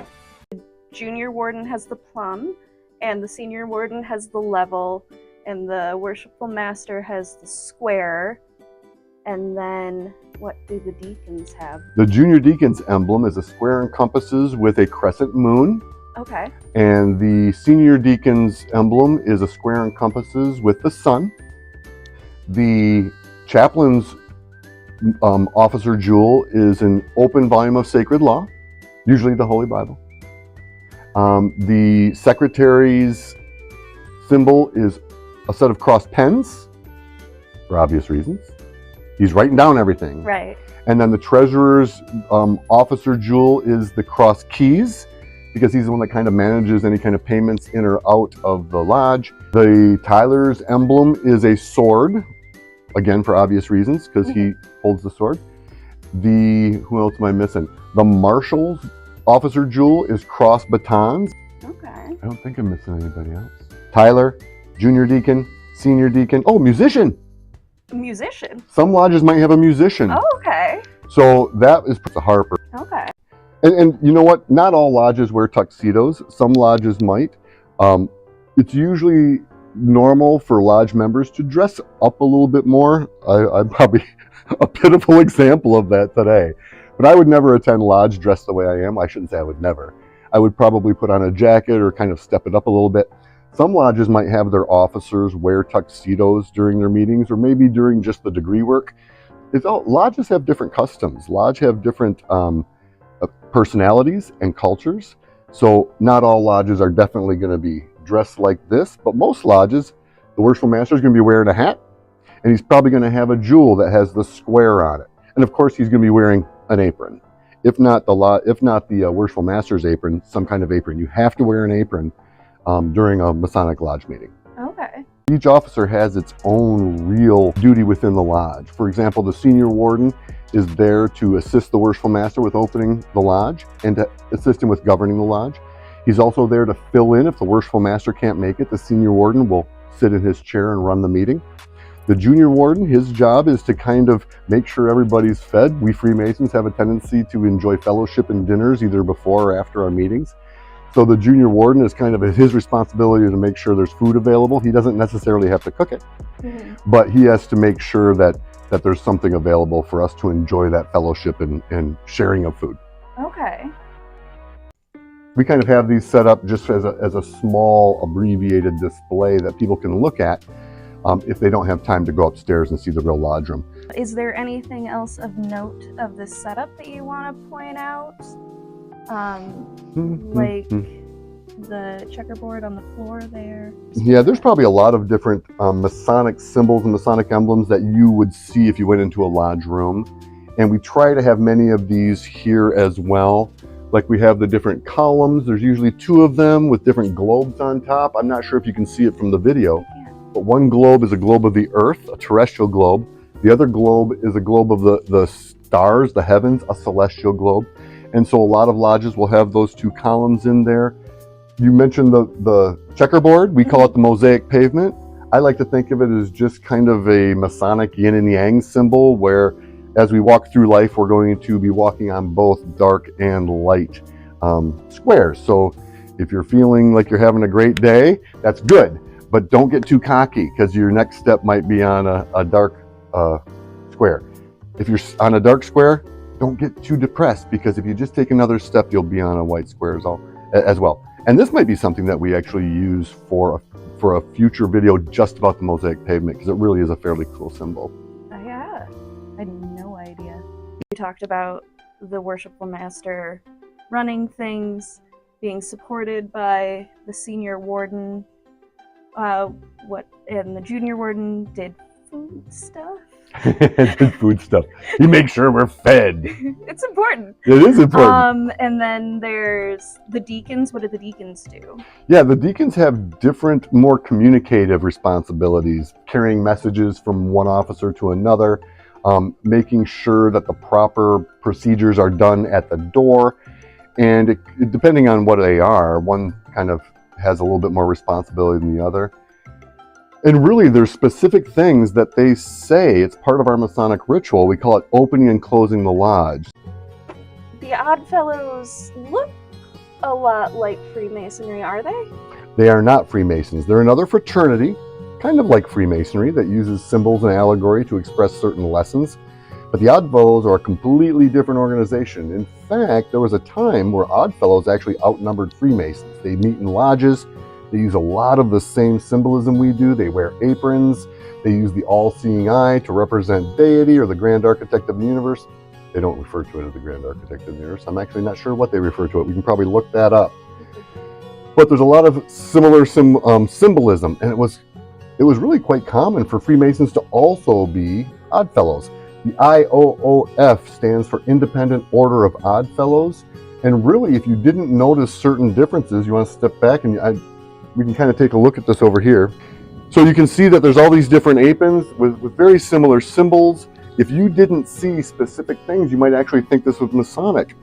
The junior warden has the plum, and the senior warden has the level, and the worshipful master has the square. And then what do the deacons have? The junior deacon's emblem is a square and compasses with a crescent moon. Okay. And the senior deacon's emblem is a square and compasses with the sun. The chaplain's officer jewel is an open volume of sacred law, usually the Holy Bible. The secretary's symbol is a set of crossed pens, for obvious reasons. He's writing down everything. Right. And then the treasurer's officer jewel is the cross keys, because he's the one that kind of manages any kind of payments in or out of the lodge. The Tyler's emblem is a sword, again for obvious reasons, because he holds the sword. Who else am I missing? The marshal's officer jewel is cross batons. Okay. I don't think I'm missing anybody else. Tyler, junior deacon, senior deacon. Oh, musician. Musician. Some lodges might have a musician. Oh, okay. So that is the harper. Okay. And you know what? Not all lodges wear tuxedos. Some lodges might. It's usually normal for lodge members to dress up a little bit more. I'm probably a pitiful example of that today. But I would never attend lodge dressed the way I am. I shouldn't say I would never. I would probably put on a jacket or kind of step it up a little bit. Some lodges might have their officers wear tuxedos during their meetings, or maybe during just the degree work. Lodges have different customs. Lodges have different personalities and cultures. So not all lodges are definitely going to be dressed like this, but most lodges, the worshipful master is going to be wearing a hat, and he's probably going to have a jewel that has the square on it. And of course, he's going to be wearing an apron. If not the worshipful master's apron, some kind of apron. You have to wear an apron during a Masonic lodge meeting. Okay. Each officer has its own real duty within the lodge. For example, the senior warden is there to assist the worshipful master with opening the lodge and to assist him with governing the lodge. He's also there to fill in if the worshipful master can't make it. The senior warden will sit in his chair and run the meeting. The junior warden, his job is to kind of make sure everybody's fed. We Freemasons have a tendency to enjoy fellowship and dinners either before or after our meetings. So the junior warden is kind of his responsibility to make sure there's food available. He doesn't necessarily have to cook it, but he has to make sure that there's something available for us to enjoy that fellowship and sharing of food. Okay. We kind of have these set up just as a small abbreviated display that people can look at if they don't have time to go upstairs and see the real lodge room. Is there anything else of note of this setup that you want to point out? Like the checkerboard on the floor there? Yeah, there's probably a lot of different Masonic symbols and Masonic emblems that you would see if you went into a lodge room. And we try to have many of these here as well. Like we have the different columns. There's usually two of them with different globes on top. I'm not sure if you can see it from the video, but one globe is a globe of the earth, a terrestrial globe. The other globe is a globe of the stars, the heavens, a celestial globe. And so a lot of lodges will have those two columns in there. You mentioned the checkerboard. We call it the mosaic pavement. I like to think of it as just kind of a Masonic yin and yang symbol where as we walk through life, we're going to be walking on both dark and light squares. So if you're feeling like you're having a great day, that's good. But don't get too cocky because your next step might be on a dark square. If you're on a dark square, don't get too depressed because if you just take another step, you'll be on a white square as well. And this might be something that we actually use for a future video just about the mosaic pavement because it really is a fairly cool symbol. Yeah, I had no idea. We talked about the worshipful master running things, being supported by the senior warden. And the junior warden did food stuff. Did food stuff. He makes sure we're fed. It's important. It is important. And then there's the deacons. What do the deacons do? Yeah, the deacons have different, more communicative responsibilities, carrying messages from one officer to another, making sure that the proper procedures are done at the door. And depending on what they are, one kind of has a little bit more responsibility than the other. And really, there's specific things that they say. It's part of our Masonic ritual. We call it opening and closing the lodge. The Oddfellows look a lot like Freemasonry, are they? They are not Freemasons. They're another fraternity, kind of like Freemasonry, that uses symbols and allegory to express certain lessons. But the Oddfellows are a completely different organization. In fact, there was a time where Oddfellows actually outnumbered Freemasons. They meet in lodges. They use a lot of the same symbolism we do. They wear aprons. They use the all-seeing eye to represent deity or the grand architect of the universe. They don't refer to it as the grand architect of the universe. I'm actually not sure what they refer to it. We can probably look that up. But there's a lot of similar symbolism, and it was really quite common for Freemasons to also be Oddfellows. The IOOF stands for Independent Order of Oddfellows, and really, if you didn't notice certain differences, you want to step back and we can kind of take a look at this over here. So you can see that there's all these different aprons with very similar symbols. If you didn't see specific things, you might actually think this was Masonic.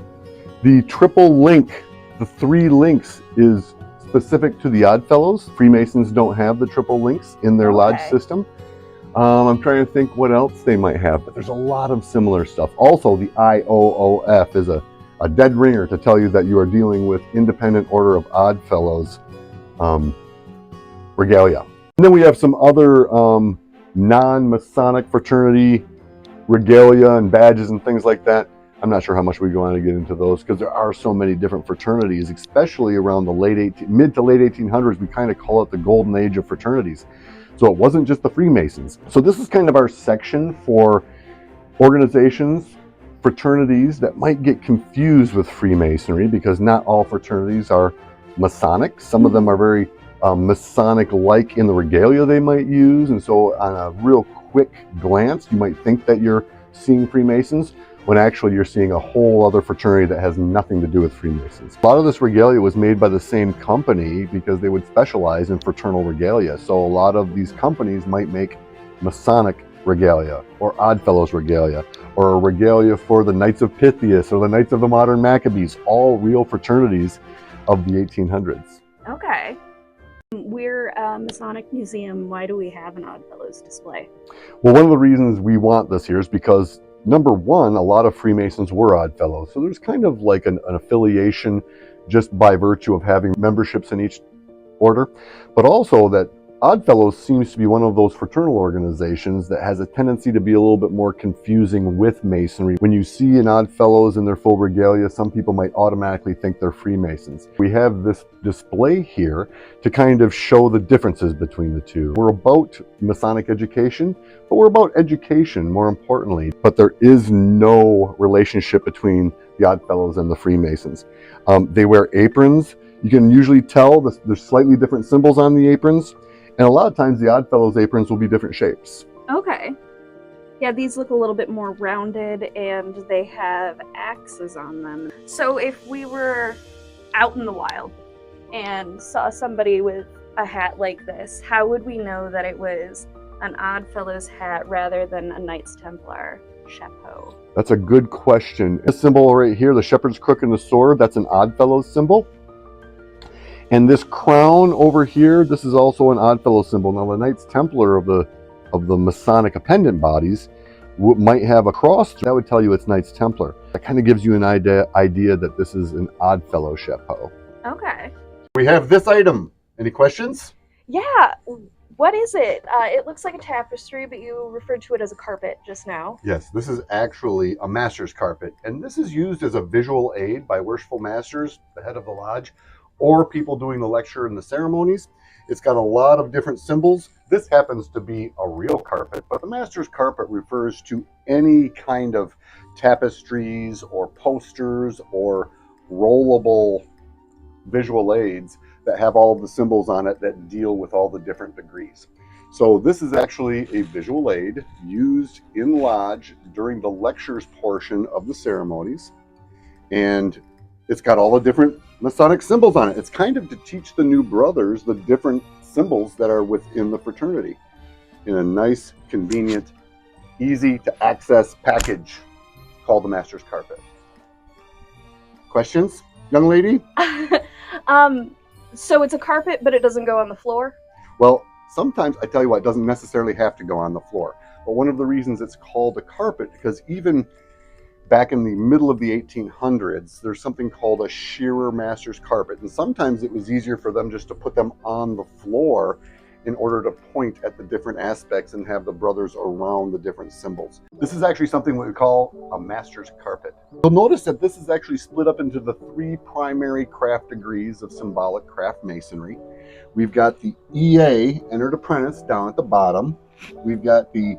The triple link, the 3 links, is specific to the Oddfellows. Freemasons don't have the triple links in their lodge system. I'm trying to think what else they might have, but there's a lot of similar stuff. Also, the IOOF is a dead ringer to tell you that you are dealing with Independent Order of Oddfellows regalia. And then we have some other non-Masonic fraternity regalia and badges and things like that. I'm not sure how much we go on to get into those because there are so many different fraternities, especially around the mid to late 1800s. We kind of call it the golden age of fraternities. So it wasn't just the Freemasons. So this is kind of our section for organizations, fraternities that might get confused with Freemasonry, because not all fraternities are Masonic. Some of them are very Masonic-like in the regalia they might use, and so on a real quick glance, you might think that you're seeing Freemasons, when actually you're seeing a whole other fraternity that has nothing to do with Freemasons. A lot of this regalia was made by the same company because they would specialize in fraternal regalia. So a lot of these companies might make Masonic regalia, or Oddfellows regalia, or a regalia for the Knights of Pythias or the Knights of the Modern Maccabees, all real fraternities of the 1800s. Okay. We're a Masonic museum. Why do we have an Oddfellows display? Well, one of the reasons we want this here is because, number one, a lot of Freemasons were Oddfellows. So there's kind of like an affiliation just by virtue of having memberships in each order. But also that Oddfellows seems to be one of those fraternal organizations that has a tendency to be a little bit more confusing with Masonry. When you see an Oddfellows in their full regalia, some people might automatically think they're Freemasons. We have this display here to kind of show the differences between the two. We're about Masonic education, but we're about education more importantly. But there is no relationship between the Oddfellows and the Freemasons. They wear aprons. You can usually tell there's slightly different symbols on the aprons. And a lot of times the Oddfellows aprons will be different shapes. Okay. Yeah, these look a little bit more rounded and they have axes on them. So if we were out in the wild and saw somebody with a hat like this, how would we know that it was an Oddfellows hat rather than a Knights Templar chapeau? That's a good question. This symbol right here, the shepherd's crook and the sword, that's an Oddfellows symbol. And this crown over here, this is also an Oddfellow symbol. Now, the Knights Templar of the Masonic appendant bodies might have a cross. That would tell you it's Knights Templar. That kind of gives you an idea that this is an Oddfellow chapeau. Okay. We have this item. Any questions? Yeah. What is it? It looks like a tapestry, but you referred to it as a carpet just now. Yes, this is actually a master's carpet. And this is used as a visual aid by worshipful masters, the head of the lodge, or people doing the lecture and the ceremonies. It's got a lot of different symbols. This happens to be a real carpet, but the master's carpet refers to any kind of tapestries or posters or rollable visual aids that have all of the symbols on it that deal with all the different degrees. So this is actually a visual aid used in lodge during the lectures portion of the ceremonies. And it's got all the different Masonic symbols on it. It's kind of to teach the new brothers the different symbols that are within the fraternity in a nice, convenient, easy to access package called the Master's Carpet. Questions, young lady? So it's a carpet, but it doesn't go on the floor? Well, sometimes, I tell you what, it doesn't necessarily have to go on the floor. But one of the reasons it's called a carpet, because even back in the middle of the 1800s, there's something called a shearer master's carpet. And sometimes it was easier for them just to put them on the floor in order to point at the different aspects and have the brothers around the different symbols. This is actually something we call a master's carpet. You'll notice that this is actually split up into the 3 primary craft degrees of symbolic craft masonry. We've got the EA, Entered Apprentice, down at the bottom. We've got the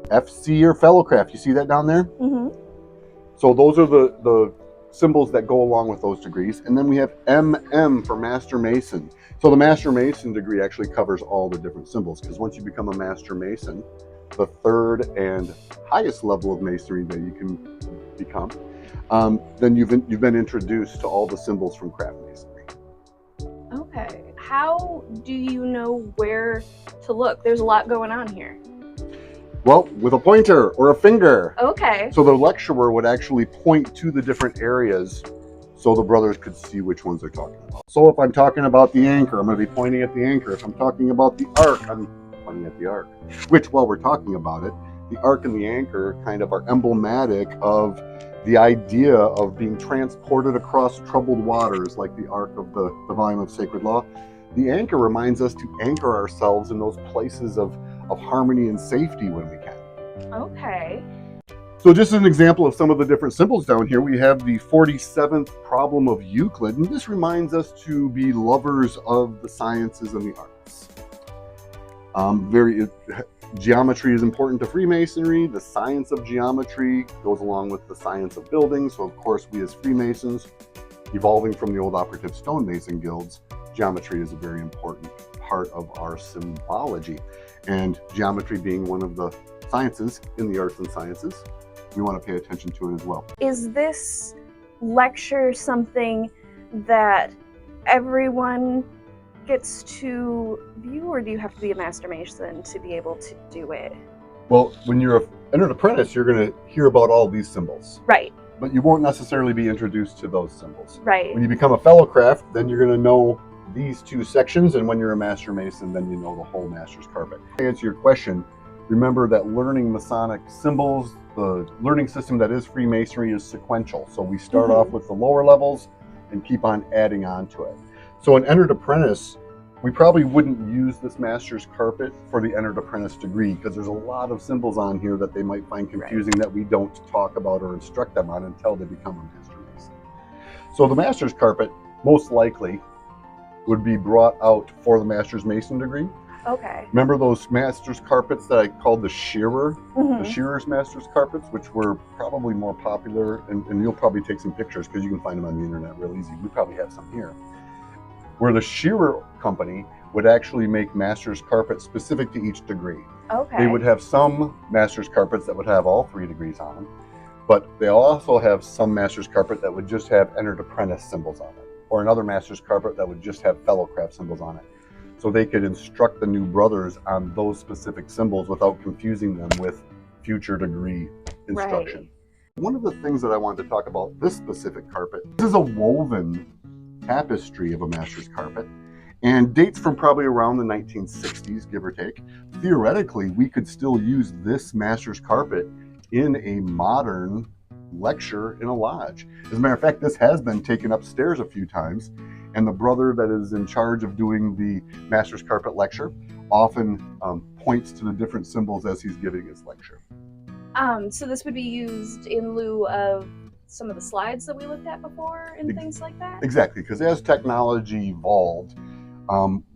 FC, or Fellow Craft. You see that down there? Mm-hmm. So those are the symbols that go along with those degrees. And then we have MM for Master Mason. So the Master Mason degree actually covers all the different symbols, because once you become a Master Mason, the 3rd and highest level of masonry that you can become, then you've been introduced to all the symbols from craft masonry. Okay. How do you know where to look? There's a lot going on here. Well, with a pointer or a finger. Okay. So the lecturer would actually point to the different areas so the brothers could see which ones they're talking about. So if I'm talking about the anchor, I'm going to be pointing at the anchor. If I'm talking about the arc, I'm pointing at the arc. Which, while we're talking about it, the arc and the anchor kind of are emblematic of the idea of being transported across troubled waters, like the arc of the volume of Sacred Law. The anchor reminds us to anchor ourselves in those places of harmony and safety when we can. Okay. So just an example of some of the different symbols down here, we have the 47th problem of Euclid, and this reminds us to be lovers of the sciences and the arts. Geometry is important to Freemasonry. The science of geometry goes along with the science of building. So of course, we as Freemasons, evolving from the old operative stonemason guilds, geometry is a very important part of our symbology. And geometry being one of the sciences in the arts and sciences, we want to pay attention to it as well. Is this lecture something that everyone gets to view, or do you have to be a Master Mason to be able to do it? Well, when you're an entered apprentice, you're going to hear about all these symbols. Right. But you won't necessarily be introduced to those symbols. Right. When you become a fellow craft, then you're going to know these 2 sections, and when you're a Master Mason, then you know the whole Master's Carpet. To answer your question, remember that learning Masonic symbols, the learning system that is Freemasonry, is sequential. So we start off with the lower levels and keep on adding on to it. So an entered apprentice, we probably wouldn't use this Master's Carpet for the entered apprentice degree, because there's a lot of symbols on here that they might find confusing, that we don't talk about or instruct them on until they become a Master Mason. So the Master's Carpet most likely would be brought out for the Master's Mason degree. Okay. Remember those Master's Carpets that I called the shearer? Mm-hmm. The shearer's Master's Carpets, which were probably more popular, and you'll probably take some pictures because you can find them on the internet real easy. We probably have some here. Where the shearer company would actually make Master's Carpets specific to each degree. Okay. They would have some Master's Carpets that would have all 3 degrees on them, but they also have some Master's Carpet that would just have entered apprentice symbols on it, or another Master's Carpet that would just have fellow craft symbols on it. So they could instruct the new brothers on those specific symbols without confusing them with future degree instruction. Right. One of the things that I wanted to talk about this specific carpet, this is a woven tapestry of a Master's Carpet, and dates from probably around the 1960s, give or take. Theoretically, we could still use this Master's Carpet in a modern lecture in a lodge. As a matter of fact, this has been taken upstairs a few times, and the brother that is in charge of doing the Master's Carpet lecture often points to the different symbols as he's giving his lecture. So this would be used in lieu of some of the slides that we looked at before and things like that? Exactly, because as technology evolved,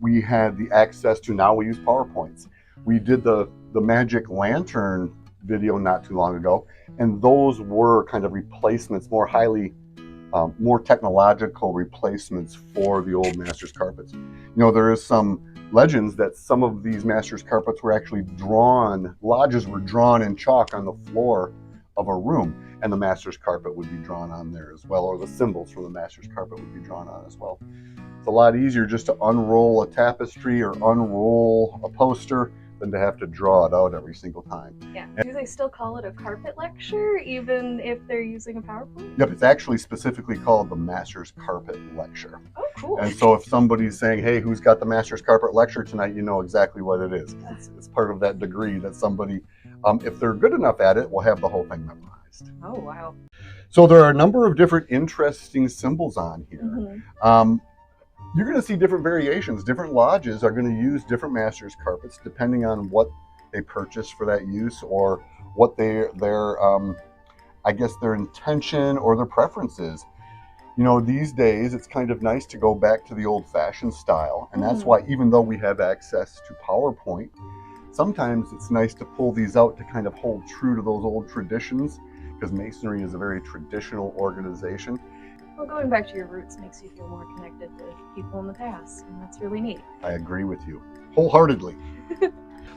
we had the access to, now we use PowerPoints. We did the Magic Lantern video not too long ago, and those were kind of replacements, more technological replacements for the old Master's Carpets. You know, there is some legends that some of these Master's Carpets were actually drawn, lodges were drawn in chalk on the floor of a room, and the Master's Carpet would be drawn on there as well, or the symbols from the Master's Carpet would be drawn on as well. It's a lot easier just to unroll a tapestry or unroll a poster than to have to draw it out every single time. Yeah. Do they still call it a carpet lecture, even if they're using a PowerPoint? Yep, it's actually specifically called the Master's Carpet Lecture. Oh, cool. And so if somebody's saying, hey, who's got the Master's Carpet Lecture tonight, you know exactly what it is. It's part of that degree that somebody, if they're good enough at it, will have the whole thing memorized. Oh, wow. So there are a number of different interesting symbols on here. Mm-hmm. You're going to see different variations. Different lodges are going to use different master's carpets depending on what they purchase for that use, or what their I guess their intention or their preference is. You know, these days it's kind of nice to go back to the old-fashioned style, and that's why, even though we have access to PowerPoint, sometimes it's nice to pull these out to kind of hold true to those old traditions, because Masonry is a very traditional organization. Well, going back to your roots makes you feel more connected to people in the past, and that's really neat. I agree with you wholeheartedly.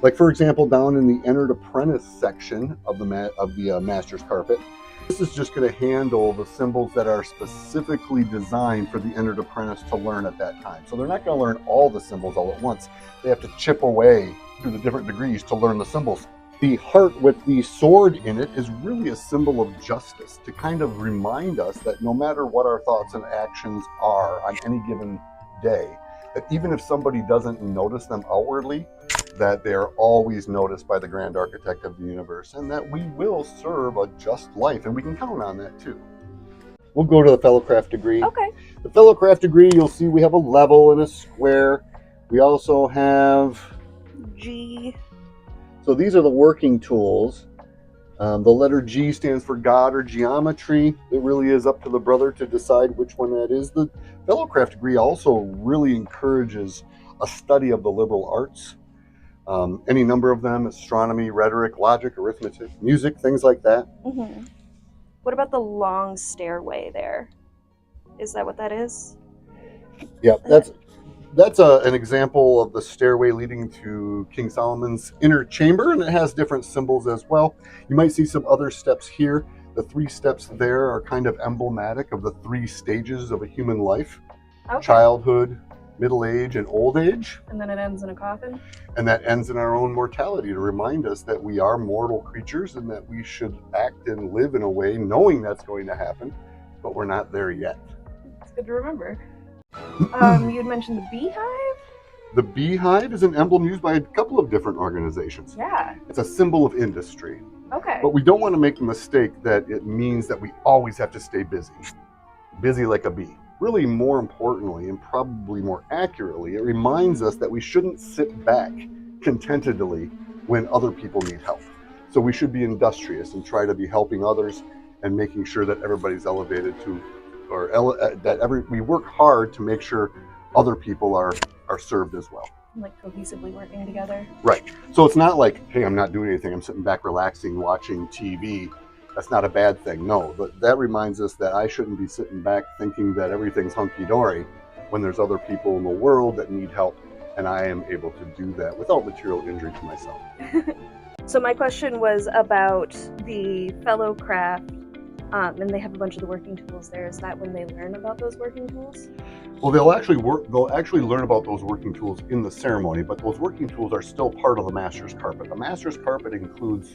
Like, for example, down in the Entered Apprentice section of the Master's Carpet, this is just going to handle the symbols that are specifically designed for the Entered Apprentice to learn at that time. So they're not going to learn all the symbols all at once. They have to chip away through the different degrees to learn the symbols. The heart with the sword in it is really a symbol of justice, to kind of remind us that no matter what our thoughts and actions are on any given day, that even if somebody doesn't notice them outwardly, that they are always noticed by the Grand Architect of the universe, and that we will serve a just life, and we can count on that too. We'll go to the Fellowcraft degree. Okay. The Fellowcraft degree, you'll see we have a level and a square. We also have G. So these are the working tools. The letter G stands for God or geometry. It really is up to the brother to decide which one that is. The Fellowcraft degree also really encourages a study of the liberal arts. Any number of them: astronomy, rhetoric, logic, arithmetic, music, things like that. Mm-hmm. What about the long stairway there? Is that what that is? Yeah, that's an example of the stairway leading to King Solomon's inner chamber, and it has different symbols as well. You might see some other steps here. The 3 steps there are kind of emblematic of the 3 stages of a human life: Okay. childhood, middle age, and old age. And then it ends in a coffin? And that ends in our own mortality, to remind us that we are mortal creatures and that we should act and live in a way knowing that's going to happen, but we're not there yet. It's good to remember. You'd mentioned the beehive? The beehive is an emblem used by a couple of different organizations. Yeah. It's a symbol of industry. Okay. But we don't want to make the mistake that it means that we always have to stay busy. Busy like a bee. Really, more importantly, and probably more accurately, it reminds us that we shouldn't sit back contentedly when other people need help. So we should be industrious and try to be helping others and making sure that everybody's elevated to, we work hard to make sure other people are served as well. Like cohesively working together. Right. So it's not like, hey, I'm not doing anything, I'm sitting back relaxing, watching TV. That's not a bad thing, no. But that reminds us that I shouldn't be sitting back thinking that everything's hunky-dory when there's other people in the world that need help, and I am able to do that without material injury to myself. So my question was about the Fellowcraft, and they have a bunch of the working tools there. Is that when they learn about those working tools? Well, they'll actually learn about those working tools in the ceremony, but those working tools are still part of the Master's Carpet. The Master's Carpet includes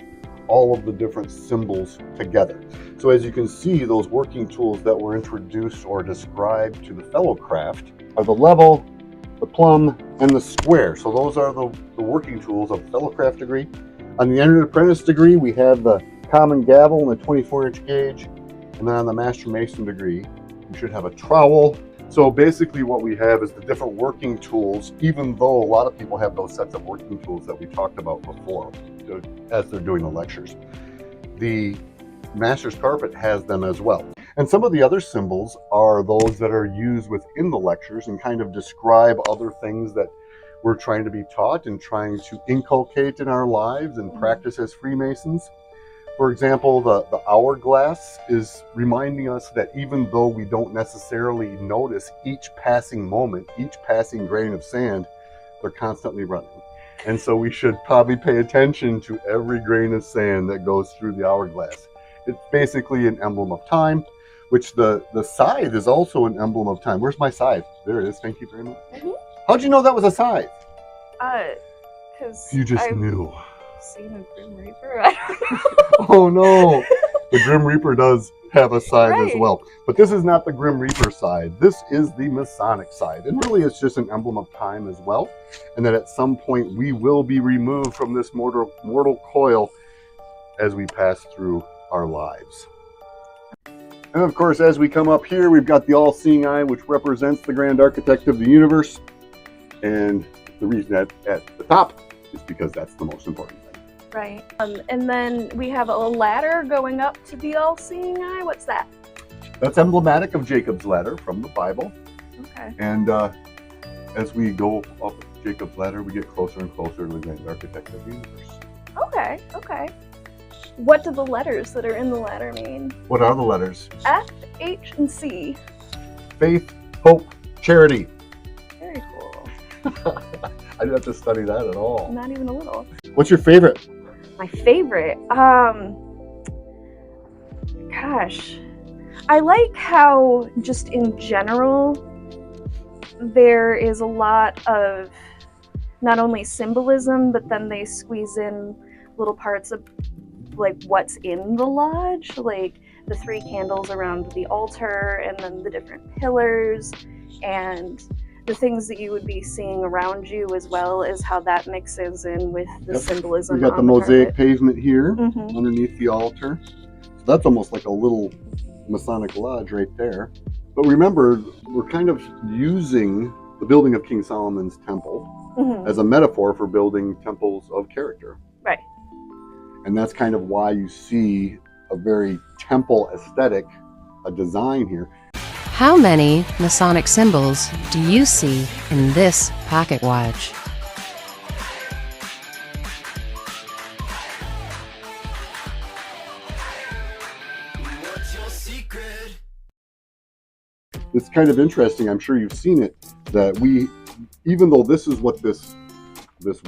all of the different symbols together. So as you can see, those working tools that were introduced or described to the Fellowcraft are the level, the plumb, and the square. So those are the working tools of the Fellowcraft degree. On the Entered Apprentice degree, we have the common gavel and the 24-inch gauge. And then on the Master Mason degree, we should have a trowel. So basically what we have is the different working tools, even though a lot of people have those sets of working tools that we talked about before as they're doing the lectures. The Master's Carpet has them as well. And some of the other symbols are those that are used within the lectures and kind of describe other things that we're trying to be taught and trying to inculcate in our lives and practice as Freemasons. For example, the hourglass is reminding us that even though we don't necessarily notice each passing moment, each passing grain of sand, they're constantly running. And so we should probably pay attention to every grain of sand that goes through the hourglass. It's basically an emblem of time, which the scythe is also an emblem of time. Where's my scythe? There it is. Thank you very much. How'd you know that was a scythe? Because You just I've knew. seen a Grim Reaper. I don't know. Oh no! The Grim Reaper does have a side as Right. well. But this is not the Grim Reaper side. This is the Masonic side. And really it's just an emblem of time as well. And that at some point we will be removed from this mortal coil as we pass through our lives. And of course, as we come up here, we've got the all-seeing eye, which represents the grand architect of the universe. And the reason that at the top is because that's the most important thing. Right. And then we have a ladder going up to the all-seeing eye. What's that? That's emblematic of Jacob's ladder from the Bible. Okay. And as we go up Jacob's ladder, we get closer and closer to the grand architect of the universe. Okay. Okay. What do the letters that are in the ladder mean? What are the letters? F, H, and C. Faith, hope, charity. Very cool. I didn't have to study that at all. Not even a little. What's your favorite? My favorite, gosh, I like how just in general there is a lot of not only symbolism, but then they squeeze in little parts of like what's in the lodge, like the 3 candles around the altar and then the different pillars and the things that you would be seeing around you, as well as how that mixes in with the symbolism. We got the on mosaic carpet. pavement here Mhm. underneath the altar. So that's almost like a little Masonic lodge right there. But remember, we're kind of using the building of King Solomon's temple Mhm. as a metaphor for building temples of character. Right. And that's kind of why you see a very temple aesthetic, a design here. How many Masonic symbols do you see in this pocket watch? It's kind of interesting, I'm sure you've seen it, that we, even though this is what this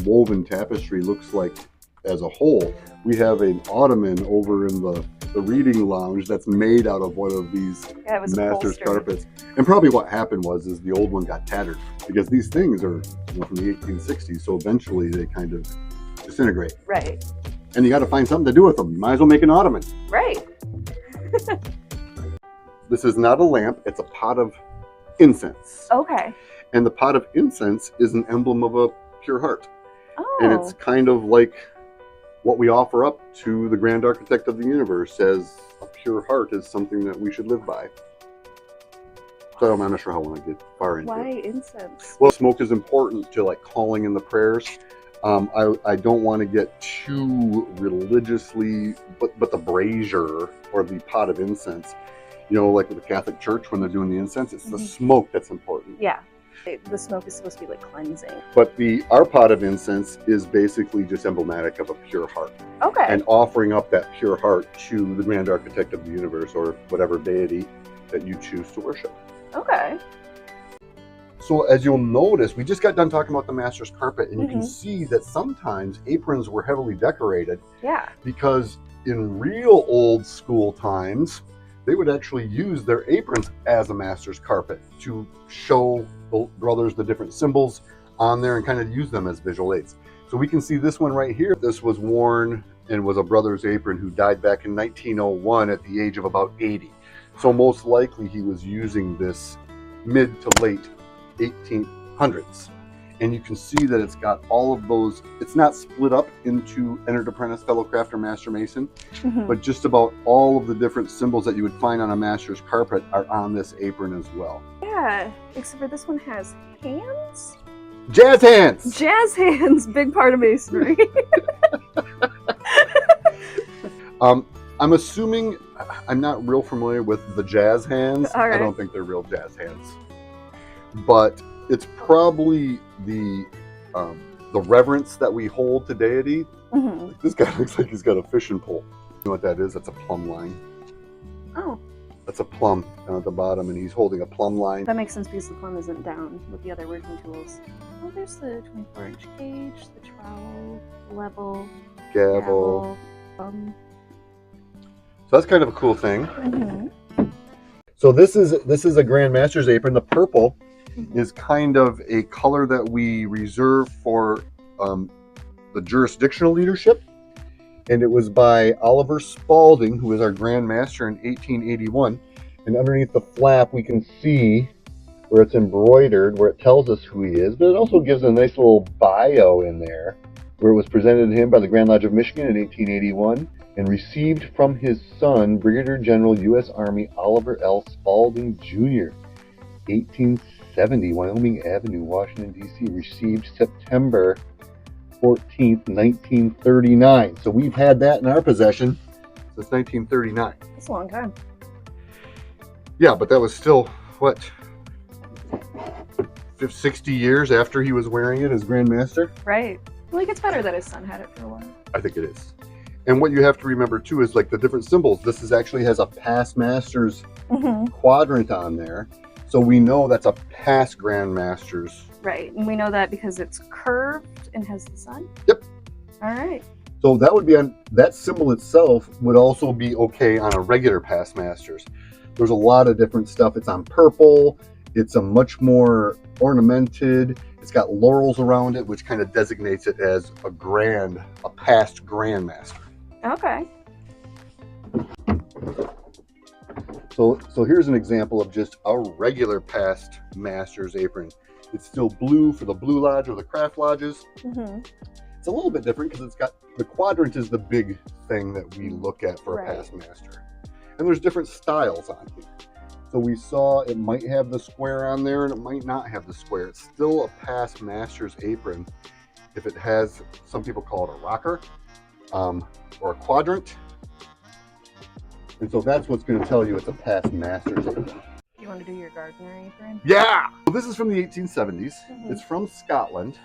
woven tapestry looks like as a whole, we have an ottoman over in the reading lounge that's made out of one of these Yeah, it was master's upholstered. carpets. And probably what happened was the old one got tattered, because these things are from the 1860s, so eventually they kind of disintegrate. Right. And you got to find something to do with them. You might as well make an ottoman. Right. This is not a lamp, it's a pot of incense. Okay. And the pot of incense is an emblem of a pure heart. Oh. And it's kind of like what we offer up to the grand architect of the universe, as a pure heart is something that we should live by. So I'm not sure how I want to get far into Why it. incense? Well, smoke is important to like calling in the prayers. I don't want to get too religiously, but the brazier or the pot of incense, you know, like with the Catholic Church when they're doing the incense, it's the smoke that's important. Yeah. The smoke is supposed to be like cleansing. But our pot of incense is basically just emblematic of a pure heart, Okay. and offering up that pure heart to the grand architect of the universe or whatever deity that you choose to worship. Okay. So as you'll notice, we just got done talking about the master's carpet, and you can Mhm. see that sometimes aprons were heavily decorated, Yeah. because in real old school times, they would actually use their aprons as a master's carpet to show the brothers the different symbols on there and kind of use them as visual aids. So we can see this one right here. This was worn and was a brother's apron who died back in 1901 at the age of about 80. So most likely he was using this mid to late 1800s. And you can see that it's got all of those, it's not split up into entered apprentice, fellow crafter, master mason, Mhm. but just about all of the different symbols that you would find on a master's carpet are on this apron as well. Yeah. Except for this one has hands. Jazz hands! Jazz hands. Big part of masonry. I'm assuming, I'm not real familiar with the jazz hands. All right. I don't think they're real jazz hands. But it's probably the reverence that we hold to deity. Mhm. This guy looks like he's got a fishing pole. You know what that is? That's a plumb line. Oh, That's a plumb down at the bottom, and he's holding a plumb line. that makes sense because the plumb isn't down with the other working tools. Oh, there's the 24-inch gauge, the trowel, level, Gavel. gavel. So that's kind of a cool thing. Mhm. So this is a Grand Master's apron. The purple Mhm. is kind of a color that we reserve for the jurisdictional leadership. And it was by Oliver Spalding, who was our Grand Master in 1881. And underneath the flap, we can see where it's embroidered, where it tells us who he is, but it also gives a nice little bio in there, where it was presented to him by the Grand Lodge of Michigan in 1881 and received from his son, Brigadier General U.S. Army Oliver L. Spalding, Jr., 1870, Wyoming Avenue, Washington, D.C., received September 14th, 1939. So we've had that in our possession since 1939. That's a long time. Yeah, but that was still, what, 60 years after he was wearing it as Grand Master? Right. Well, it gets better that his son had it for a while. I think it is. And what you have to remember too is like the different symbols. This is actually has a past Masters quadrant on there. So we know that's a past Grand Masters. Right. And we know that because it's curved and has the sun? Yep. All right. So that would be on, that symbol itself would also be okay on a regular past Masters. There's a lot of different stuff. It's on purple. It's a much more ornamented. It's got laurels around it, which kind of designates it as a past Grand Master. Okay. So here's an example of just a regular past Master's apron. It's still blue for the Blue Lodge or the Craft Lodges. It's a little bit different because it's got, the quadrant is the big thing that we look at for a past Master. And there's different styles on here. So we saw it might have the square on there and it might not have the square. It's still a past Master's apron. If it has, some people call it a rocker or a quadrant. And so that's what's going to tell you it's a past Master's apron. You want to do your gardener apron? Yeah! So this is from the 1870s. It's from Scotland.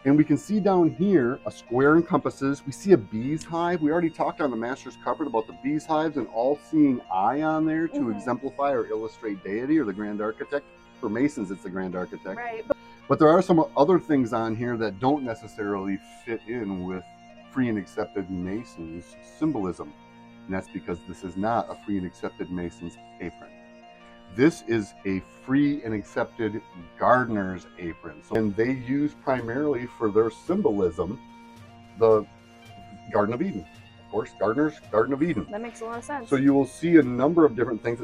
And we can see down here a square and compasses. We see a bee's hive. We already talked on the Master's Cupboard about the bee's hives and all-seeing eye on there to exemplify or illustrate deity or the Grand Architect. For Masons, it's the Grand Architect. Right. But there are some other things on here that don't necessarily fit in with free and accepted Masons symbolism. And that's because this is not a free and accepted Mason's apron. This is a free and accepted gardener's apron. And they use primarily for their symbolism the Garden of Eden. Of course, Gardener's Garden of Eden. That makes a lot of sense. So you will see a number of different things.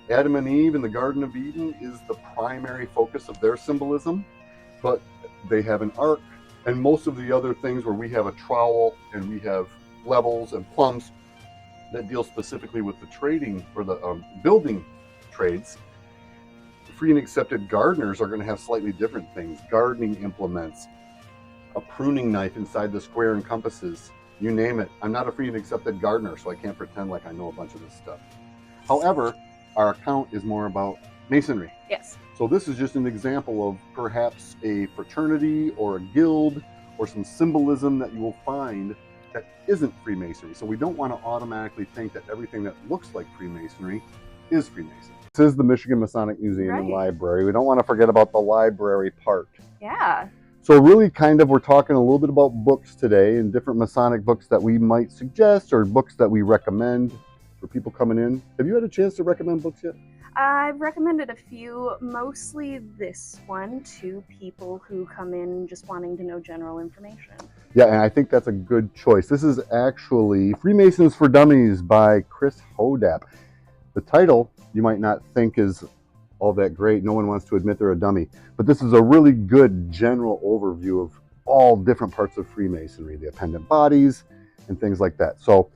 Adam and Eve in the Garden of Eden is the primary focus of their symbolism, but they have an ark, and most of the other things where we have a trowel and we have levels and plums that deal specifically with the trading or the building trades. Free and accepted gardeners are going to have slightly different things. Gardening implements, a pruning knife inside the square and compasses, you name it. I'm not a free and accepted gardener, so I can't pretend like I know a bunch of this stuff. However, our account is more about Masonry. Yes. So this is just an example of perhaps a fraternity or a guild or some symbolism that you will find that isn't Freemasonry. So we don't want to automatically think that everything that looks like Freemasonry is Freemasonry. This is the Michigan Masonic Museum and Library. We don't want to forget about the library part. Yeah. So really kind of we're talking a little bit about books today and different Masonic books that we might suggest or books that we recommend for people coming in. Have you had a chance to recommend books yet? I've recommended a few, mostly this one, to people who come in just wanting to know general information. Yeah, and I think that's a good choice. This is actually Freemasons for Dummies by Chris Hodap. The title you might not think is all that great. No one wants to admit they're a dummy. But this is a really good general overview of all different parts of Freemasonry, the appendant bodies and things like that. So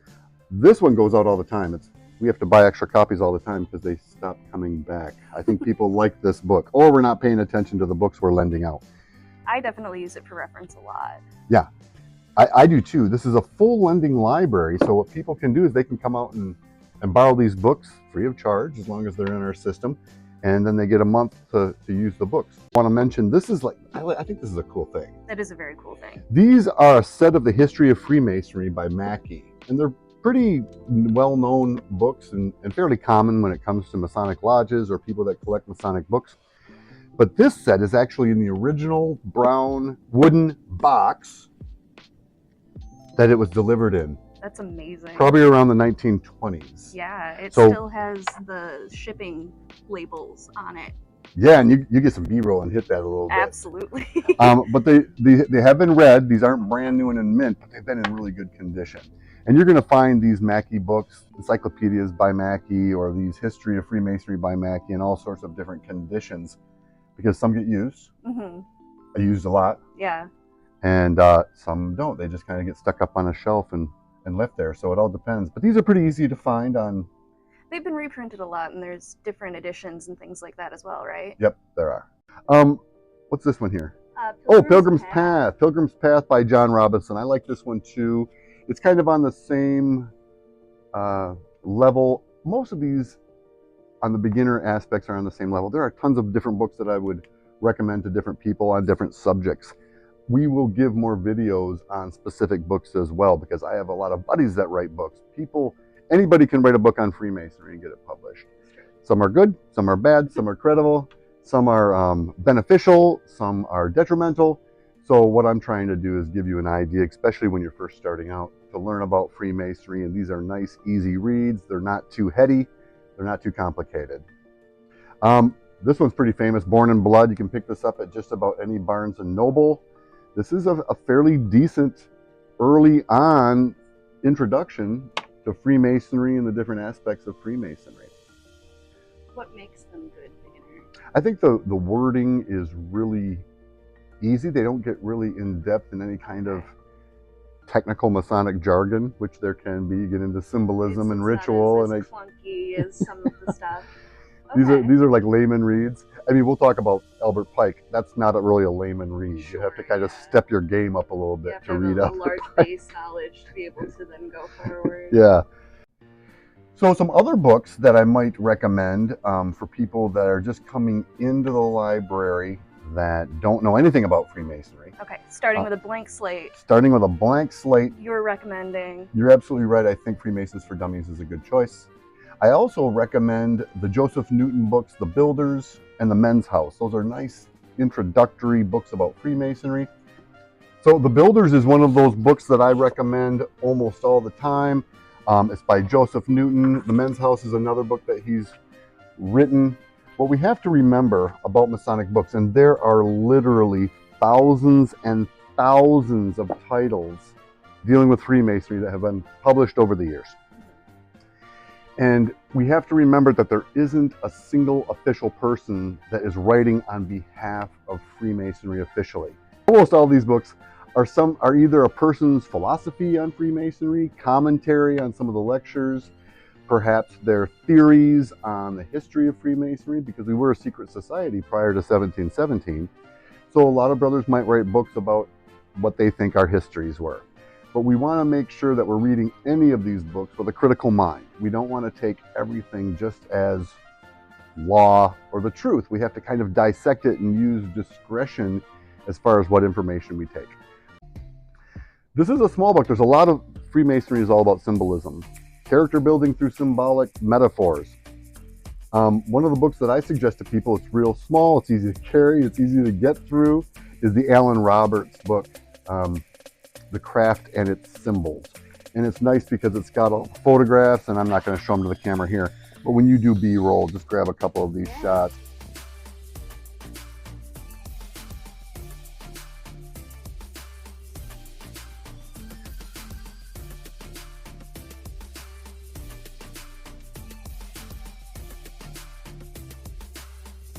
this one goes out all the time. We have to buy extra copies all the time because they stop coming back. I think people like this book, or we're not paying attention to the books we're lending out. I definitely use it for reference a lot. Yeah, I do too. This is a full lending library, so what people can do is they can come out and borrow these books free of charge as long as they're in our system, and then they get a month to use the books. I want to mention, this is like, I think this is a cool thing. That is a very cool thing. These are a set of the history of Freemasonry by Mackey, and they're pretty well-known books and fairly common when it comes to Masonic lodges or people that collect Masonic books. But this set is actually in the original brown wooden box that it was delivered in. That's amazing. Probably around the 1920s. Yeah, it So- still has the shipping labels on it. Yeah, and you get some B-roll and hit that a little bit. Absolutely. But they have been read. These aren't brand new and in mint, but they've been in really good condition. And you're going to find these Mackey books, encyclopedias by Mackey, or these History of Freemasonry by Mackey in all sorts of different conditions, because some get used. Mm-hmm. Used a lot. Yeah. And some don't. They just kind of get stuck up on a shelf and left there. So it all depends. But these are pretty easy to find on... They've been reprinted a lot, and there's different editions and things like that as well, right? Yep, there are. What's this one here? Pilgrim's Path. Pilgrim's Path by John Robinson. I like this one too. It's kind of on the same level. Most of these on the beginner aspects are on the same level. There are tons of different books that I would recommend to different people on different subjects. We will give more videos on specific books as well, because I have a lot of buddies that write books. Anybody can write a book on Freemasonry and get it published. Some are good, some are bad, some are credible, some are beneficial, some are detrimental. So what I'm trying to do is give you an idea, especially when you're first starting out, to learn about Freemasonry. And these are nice, easy reads. They're not too heady. They're not too complicated. This one's pretty famous, Born in Blood. You can pick this up at just about any Barnes & Noble. This is a fairly decent early on introduction to Freemasonry and the different aspects of Freemasonry. What makes them good beginners? I think the wording is really easy. They don't get really in-depth in any kind of technical Masonic jargon, which there can be. You get into symbolism and ritual. It's not as clunky as some of the stuff. These are like layman reads. I mean, we'll talk about Albert Pike. That's not really a layman read. Sure, you have to kind of step your game up a little bit to read a Albert large Pike. base knowledge to be able to then go forward. Yeah. So some other books that I might recommend for people that are just coming into the library that don't know anything about Freemasonry. Okay, starting with a blank slate. Starting with a blank slate. You're recommending? You're absolutely right. I think Freemasons for Dummies is a good choice. I also recommend the Joseph Newton books, The Builders and The Men's House. Those are nice introductory books about Freemasonry. So The Builders is one of those books that I recommend almost all the time. It's by Joseph Newton. The Men's House is another book that he's written. What we have to remember about Masonic books, and there are literally thousands and thousands of titles dealing with Freemasonry that have been published over the years. And we have to remember that there isn't a single official person that is writing on behalf of Freemasonry officially. Almost all these books are either a person's philosophy on Freemasonry, commentary on some of the lectures, perhaps their theories on the history of Freemasonry, because we were a secret society prior to 1717. So a lot of brothers might write books about what they think our histories were. But we want to make sure that we're reading any of these books with a critical mind. We don't want to take everything just as law or the truth. We have to kind of dissect it and use discretion as far as what information we take. This is a small book. There's a lot of Freemasonry is all about symbolism. Character building through symbolic metaphors. One of the books that I suggest to people, it's real small, it's easy to carry, it's easy to get through, is the Alan Roberts book, The Craft and Its Symbols. And it's nice because it's got photographs, and I'm not going to show them to the camera here, but when you do B-roll, just grab a couple of these shots.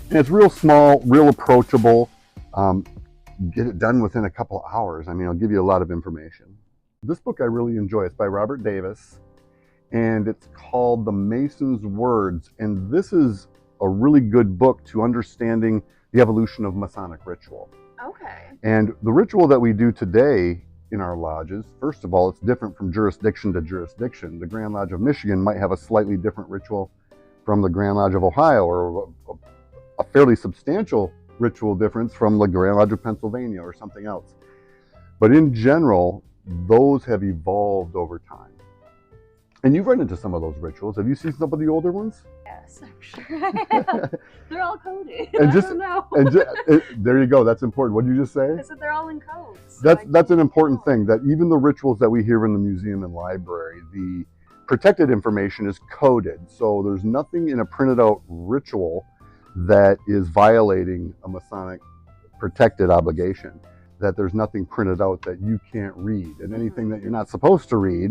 And it's real small, real approachable. Get it done within a couple hours. I mean, it'll give you a lot of information. This book I really enjoy. It's by Robert Davis, and it's called The Mason's Words. And this is a really good book to understanding the evolution of Masonic ritual. Okay. And the ritual that we do today in our lodges, first of all, it's different from jurisdiction to jurisdiction. The Grand Lodge of Michigan might have a slightly different ritual from the Grand Lodge of Ohio, or a fairly substantial ritual difference from the Grand Lodge of Pennsylvania or something else. But in general, those have evolved over time. And you've run into some of those rituals. Have you seen some of the older ones? Yes, I'm sure I have. They're all coded. And I don't know. There you go. That's important. What did you just say? I said they're all in codes. So That's an important thing, that even the rituals that we hear in the museum and library, the protected information is coded. So there's nothing in a printed out ritual that is violating a Masonic protected obligation, that there's nothing printed out that you can't read, and anything that you're not supposed to read,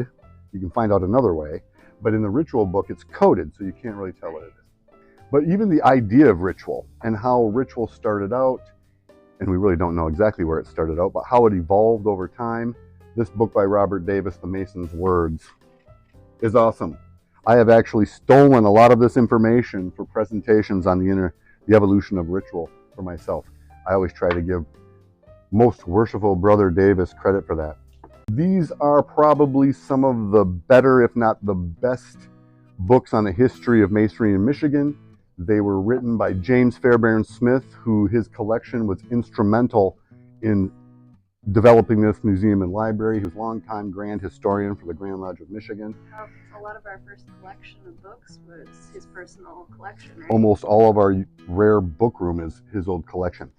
you can find out another way. But in the ritual book, it's coded, so you can't really tell what it is. But even the idea of ritual and how ritual started out, and we really don't know exactly where it started out, but how it evolved over time, this book by Robert Davis, The Mason's Words, is awesome. I have actually stolen a lot of this information for presentations on the evolution of ritual for myself. I always try to give Most Worshipful Brother Davis credit for that. These are probably some of the better, if not the best, books on the history of Masonry in Michigan. They were written by James Fairbairn Smith, who his collection was instrumental in developing this museum and library. He was a longtime Grand Historian for the Grand Lodge of Michigan. A lot of our first collection of books was his personal collection, right? Almost all of our rare book room is his old collection.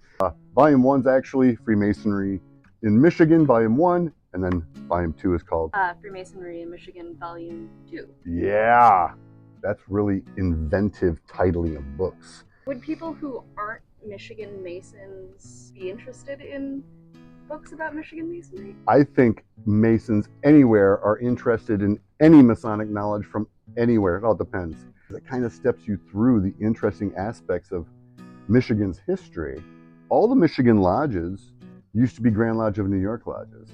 Volume 1's actually Freemasonry in Michigan, Volume 1, and then Volume 2 is called Freemasonry in Michigan, Volume 2. Yeah, that's really inventive titling of books. Would people who aren't Michigan Masons be interested in books about Michigan Masonry? I think Masons anywhere are interested in any Masonic knowledge from anywhere. It all depends. It kind of steps you through the interesting aspects of Michigan's history. All the Michigan lodges used to be Grand Lodge of New York lodges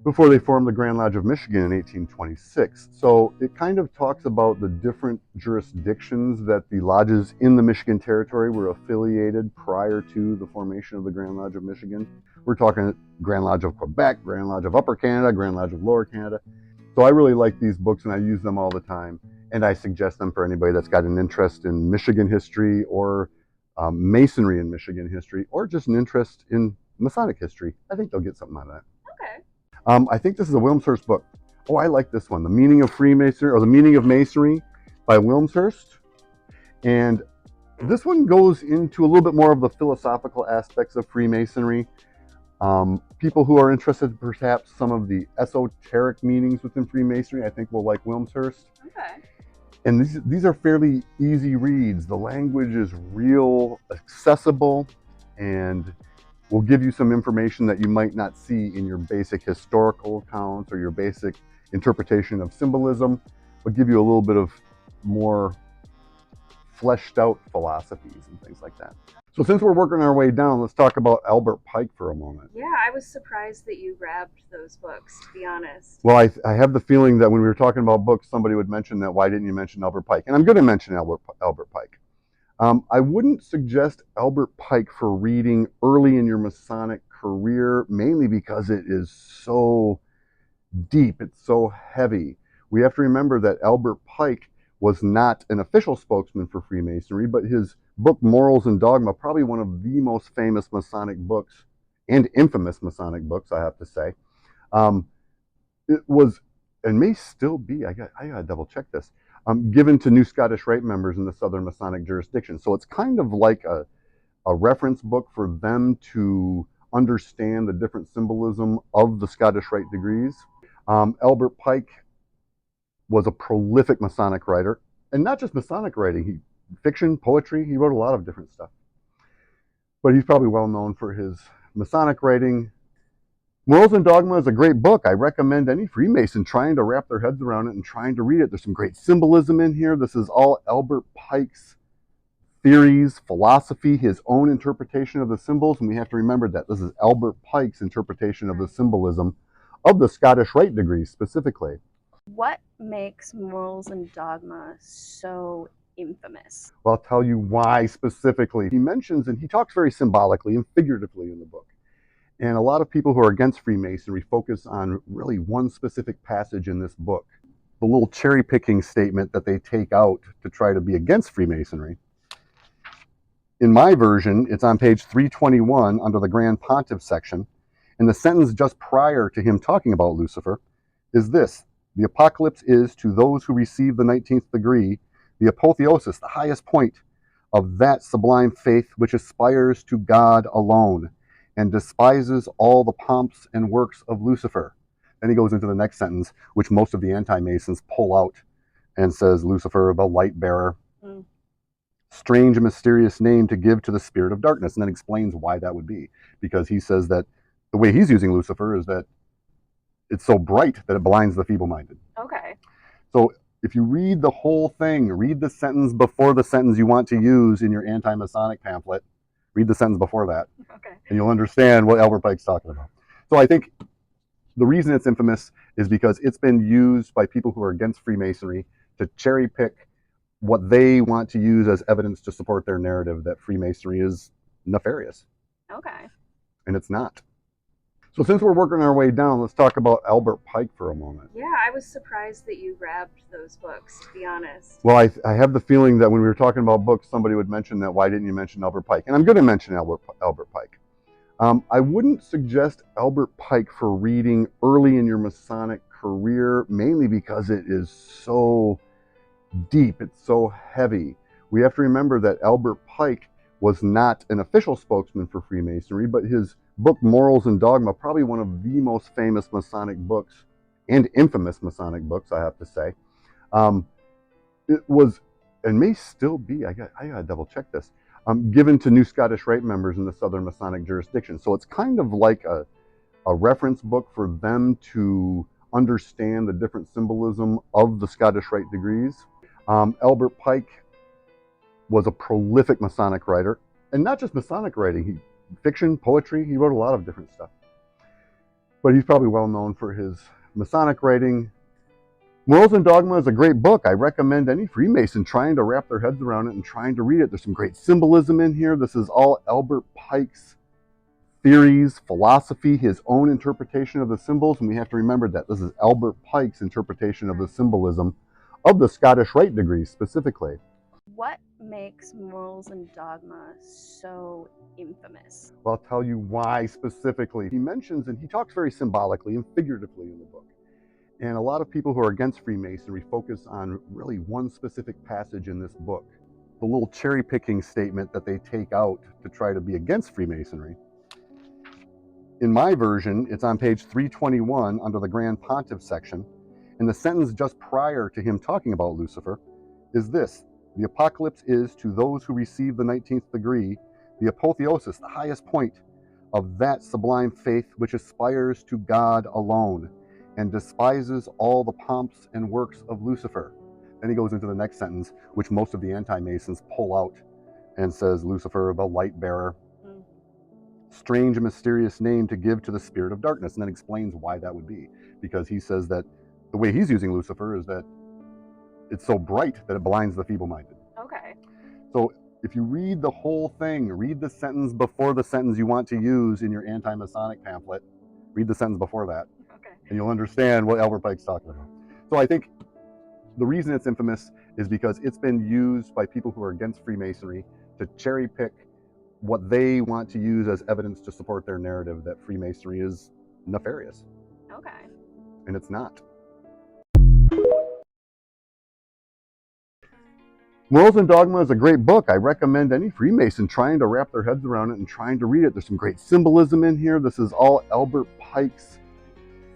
before they formed the Grand Lodge of Michigan in 1826. So it kind of talks about the different jurisdictions that the lodges in the Michigan territory were affiliated prior to the formation of the Grand Lodge of Michigan. We're talking Grand Lodge of Quebec, Grand Lodge of Upper Canada, Grand Lodge of Lower Canada. So I really like these books and I use them all the time. And I suggest them for anybody that's got an interest in Michigan history or Masonry in Michigan history, or just an interest in Masonic history. I think they'll get something out of that. Okay. I think this is a Wilmshurst book. Oh, I like this one, The Meaning of Freemasonry, or The Meaning of Masonry by Wilmshurst. And this one goes into a little bit more of the philosophical aspects of Freemasonry. People who are interested in perhaps some of the esoteric meanings within Freemasonry, I think will like Wilmshurst. Okay. And these are fairly easy reads. The language is real accessible and will give you some information that you might not see in your basic historical accounts or your basic interpretation of symbolism, but give you a little bit of more fleshed out philosophies and things like that. So since we're working our way down, let's talk about Albert Pike for a moment. Yeah, I was surprised that you grabbed those books, to be honest. Well, I have the feeling that when we were talking about books, somebody would mention that, why didn't you mention Albert Pike? And I'm going to mention Albert Pike. I wouldn't suggest Albert Pike for reading early in your Masonic career, mainly because it is so deep, it's so heavy. We have to remember that Albert Pike was not an official spokesman for Freemasonry, but his book Morals and Dogma, probably one of the most famous Masonic books and infamous Masonic books, I have to say. It was, and may still be, I gotta double check this, given to New Scottish Rite members in the Southern Masonic jurisdiction. So it's kind of like a reference book for them to understand the different symbolism of the Scottish Rite degrees. Albert Pike was a prolific Masonic writer, and not just Masonic writing, fiction, poetry, he wrote a lot of different stuff. But he's probably well known for his Masonic writing. Morals and Dogma is a great book. I recommend any Freemason trying to wrap their heads around it and trying to read it. There's some great symbolism in here. This is all Albert Pike's theories, philosophy, his own interpretation of the symbols, and we have to remember that this is Albert Pike's interpretation of the symbolism of the Scottish Rite degrees specifically. What makes Morals and Dogma so infamous? Well, I'll tell you why specifically. He mentions, and he talks very symbolically and figuratively in the book. And a lot of people who are against Freemasonry focus on really one specific passage in this book. The little cherry-picking statement that they take out to try to be against Freemasonry. In my version, it's on page 321 under the Grand Pontiff section. And the sentence just prior to him talking about Lucifer is this: the apocalypse is, to those who receive the 19th degree, the apotheosis, the highest point of that sublime faith which aspires to God alone and despises all the pomps and works of Lucifer. Then he goes into the next sentence, which most of the anti-Masons pull out and says, Lucifer, the light bearer. strange and mysterious name to give to the spirit of darkness, and then explains why that would be. Because he says that the way he's using Lucifer is that it's so bright that it blinds the feeble-minded. Okay. So if you read the whole thing, read the sentence before the sentence you want to use in your anti-Masonic pamphlet, read the sentence before that, Okay. and you'll understand what Albert Pike's talking about. So I think the reason it's infamous is because it's been used by people who are against Freemasonry to cherry pick what they want to use as evidence to support their narrative that Freemasonry is nefarious. Okay. And it's not. So since we're working our way down, let's talk about Albert Pike for a moment. Yeah, I was surprised that you grabbed those books, to be honest. Well, I have the feeling that when we were talking about books, somebody would mention that, why didn't you mention Albert Pike? And I'm going to mention Albert Pike. I wouldn't suggest Albert Pike for reading early in your Masonic career, mainly because it is so deep, it's so heavy. We have to remember that Albert Pike was not an official spokesman for Freemasonry, but his book Morals and Dogma, probably one of the most famous Masonic books, and infamous Masonic books, I have to say. It was, and may still be, I gotta double check this, given to New Scottish Rite members in the Southern Masonic jurisdiction. So it's kind of like a reference book for them to understand the different symbolism of the Scottish Rite degrees. Albert Pike was a prolific Masonic writer, and not just Masonic writing, fiction, poetry, he wrote a lot of different stuff. But he's probably well known for his Masonic writing. Morals and Dogma is a great book. I recommend any Freemason trying to wrap their heads around it and trying to read it. There's some great symbolism in here. This is all Albert Pike's theories, philosophy, his own interpretation of the symbols, and we have to remember that this is Albert Pike's interpretation of the symbolism of the Scottish Rite degrees specifically. What makes Morals and Dogma so infamous? Well, I'll tell you why specifically. He mentions, and he talks very symbolically and figuratively in the book. And a lot of people who are against Freemasonry focus on really one specific passage in this book. The little cherry-picking statement that they take out to try to be against Freemasonry. In my version, it's on page 321 under the Grand Pontiff section. And the sentence just prior to him talking about Lucifer is this: the apocalypse is, to those who receive the 19th degree, the apotheosis, the highest point of that sublime faith which aspires to God alone and despises all the pomps and works of Lucifer. Then he goes into the next sentence, which most of the anti-Masons pull out, and says, Lucifer, the light bearer. Strange and mysterious name to give to the spirit of darkness, and then explains why that would be. Because he says that the way he's using Lucifer is that it's so bright that it blinds the feeble-minded. Okay. So if you read the whole thing, read the sentence before the sentence you want to use in your anti-Masonic pamphlet, read the sentence before that, Okay. and you'll understand what Albert Pike's talking about. So I think the reason it's infamous is because it's been used by people who are against Freemasonry to cherry pick what they want to use as evidence to support their narrative that Freemasonry is nefarious. Okay. And it's not. Morals and Dogma is a great book. I recommend any Freemason trying to wrap their heads around it and trying to read it. There's some great symbolism in here. This is all Albert Pike's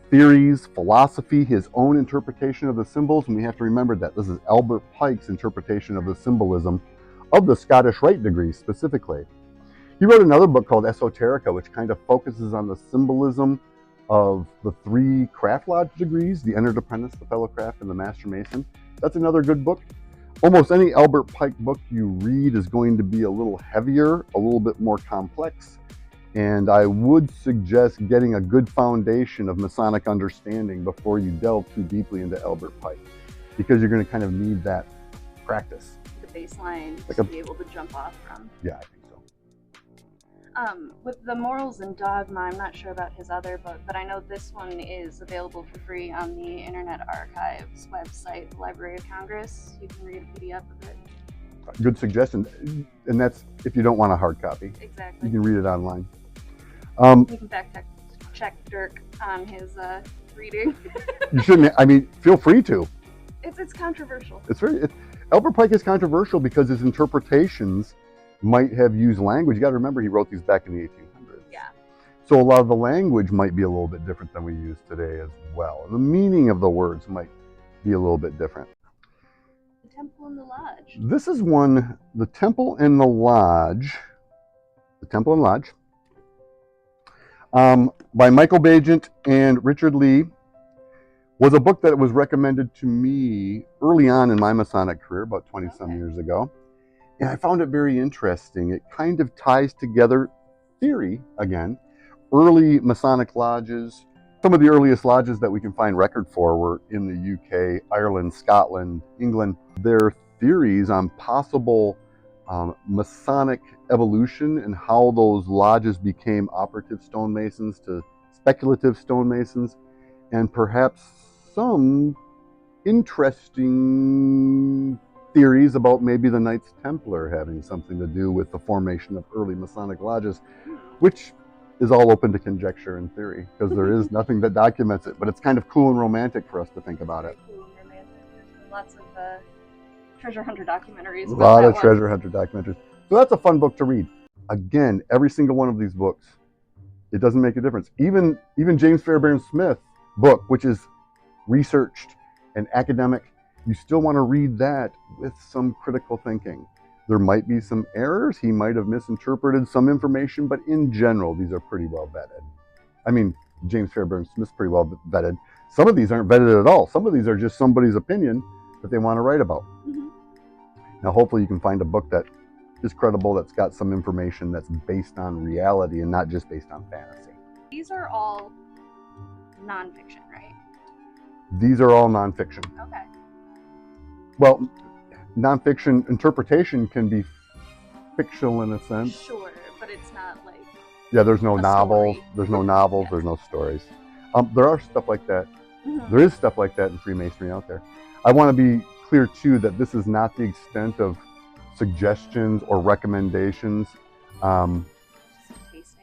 theories, philosophy, his own interpretation of the symbols, and we have to remember that this is Albert Pike's interpretation of the symbolism of the Scottish Rite degrees specifically. He wrote another book called Esoterica, which kind of focuses on the symbolism of the 3 craft lodge degrees, the Entered Apprentice, the Fellow Craft, and the Master Mason. That's another good book. Almost any Albert Pike book you read is going to be a little heavier, a little bit more complex, and I would suggest getting a good foundation of Masonic understanding before you delve too deeply into Albert Pike, because you're going to kind of need that practice. The baseline Like to a- be able to jump off from. Yeah, I think so. With the Morals and Dogma, I'm not sure about his other book, but I know this one is available for free on the Internet Archive's website, the Library of Congress. You can read a PDF of it. Good suggestion, and that's if you don't want a hard copy. Exactly. You can read it online. You can fact check Dirk on his reading. You shouldn't. I mean, feel free to. It's controversial. Albert Pike is controversial because his interpretations might have used language. You got to remember, he wrote these back in the 1800s. Yeah. So a lot of the language might be a little bit different than we use today as well. The meaning of the words might be a little bit different. Temple and the Lodge? This is one, The Temple and the Lodge. The Temple and Lodge. By Michael Bagent and Richard Lee. Was a book that was recommended to me early on in my Masonic career, about 20-some years ago. And I found it very interesting. It kind of ties together theory, again, early Masonic lodges. Some of the earliest lodges that we can find record for were in the UK, Ireland, Scotland, England. Their theories on possible Masonic evolution and how those lodges became operative stonemasons to speculative stonemasons, and perhaps some interesting theories about maybe the Knights Templar having something to do with the formation of early Masonic lodges, which is all open to conjecture and theory, because there is nothing that documents it, but it's kind of cool and romantic for us to think about it. Cool and romantic. There's been lots of treasure hunter documentaries. A lot of treasure hunter documentaries. So that's a fun book to read. Again, every single one of these books, it doesn't make a difference. Even James Fairbairn Smith's book, which is researched and academic, you still want to read that with some critical thinking. There might be some errors. He might have misinterpreted some information, but in general, these are pretty well vetted. I mean, James Fairbairn Smith's pretty well vetted. Some of these aren't vetted at all. Some of these are just somebody's opinion that they want to write about. Mm-hmm. Now, hopefully you can find a book that is credible, that's got some information that's based on reality and not just based on fantasy. These are all nonfiction, right? These are all nonfiction. Okay. Well, nonfiction interpretation can be fictional in a sense. Sure, but it's not like... Yeah, there's no a novels. story. There's no novels. Yeah. There's no stories. There are stuff like that. Mm-hmm. There is stuff like that in Freemasonry out there. I want to be clear, too, that this is not the extent of suggestions or recommendations.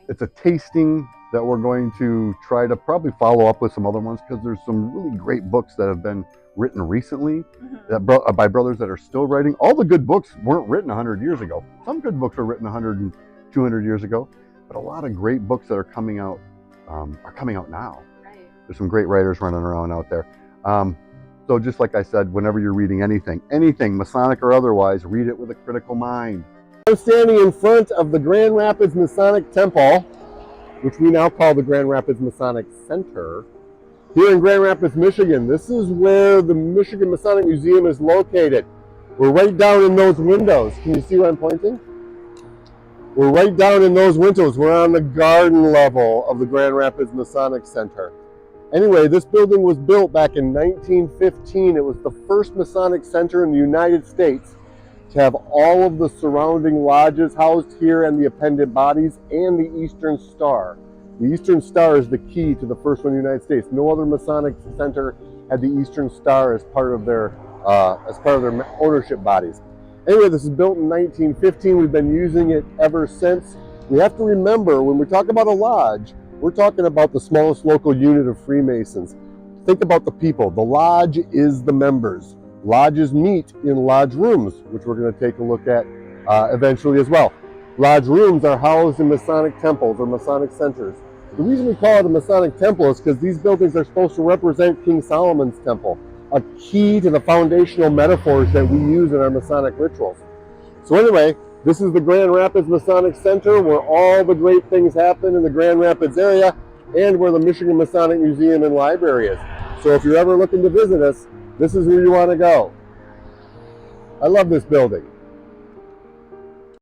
It's a tasting that we're going to try to probably follow up with some other ones, because there's some really great books that have been written recently that by brothers that are still writing. All the good books weren't written 100 years ago. Some good books were written 100 and 200 years ago, but a lot of great books that are coming out now. Right. There's some great writers running around out there. So just like I said, whenever you're reading anything, Masonic or otherwise, read it with a critical mind. I'm standing in front of the Grand Rapids Masonic Temple, which we now call the Grand Rapids Masonic Center, here in Grand Rapids, Michigan. This is where the Michigan Masonic Museum is located. We're right down in those windows. Can you see where I'm pointing? We're right down in those windows. We're on the garden level of the Grand Rapids Masonic Center. Anyway, this building was built back in 1915. It was the first Masonic center in the United States to have all of the surrounding lodges housed here and the appendant bodies and the Eastern Star. The Eastern Star is the key to the first one in the United States. No other Masonic center had the Eastern Star as part of their ownership bodies. Anyway, this is built in 1915. We've been using it ever since. We have to remember, when we talk about a lodge, we're talking about the smallest local unit of Freemasons. Think about the people. The lodge is the members. Lodges meet in lodge rooms, which we're going to take a look at eventually as well. Lodge rooms are housed in Masonic temples or Masonic centers. The reason we call it a Masonic temple is because these buildings are supposed to represent King Solomon's temple, a key to the foundational metaphors that we use in our Masonic rituals. So anyway, this is the Grand Rapids Masonic Center, where all the great things happen in the Grand Rapids area, and where the Michigan Masonic Museum and Library is. So if you're ever looking to visit us, this is where you want to go. I love this building.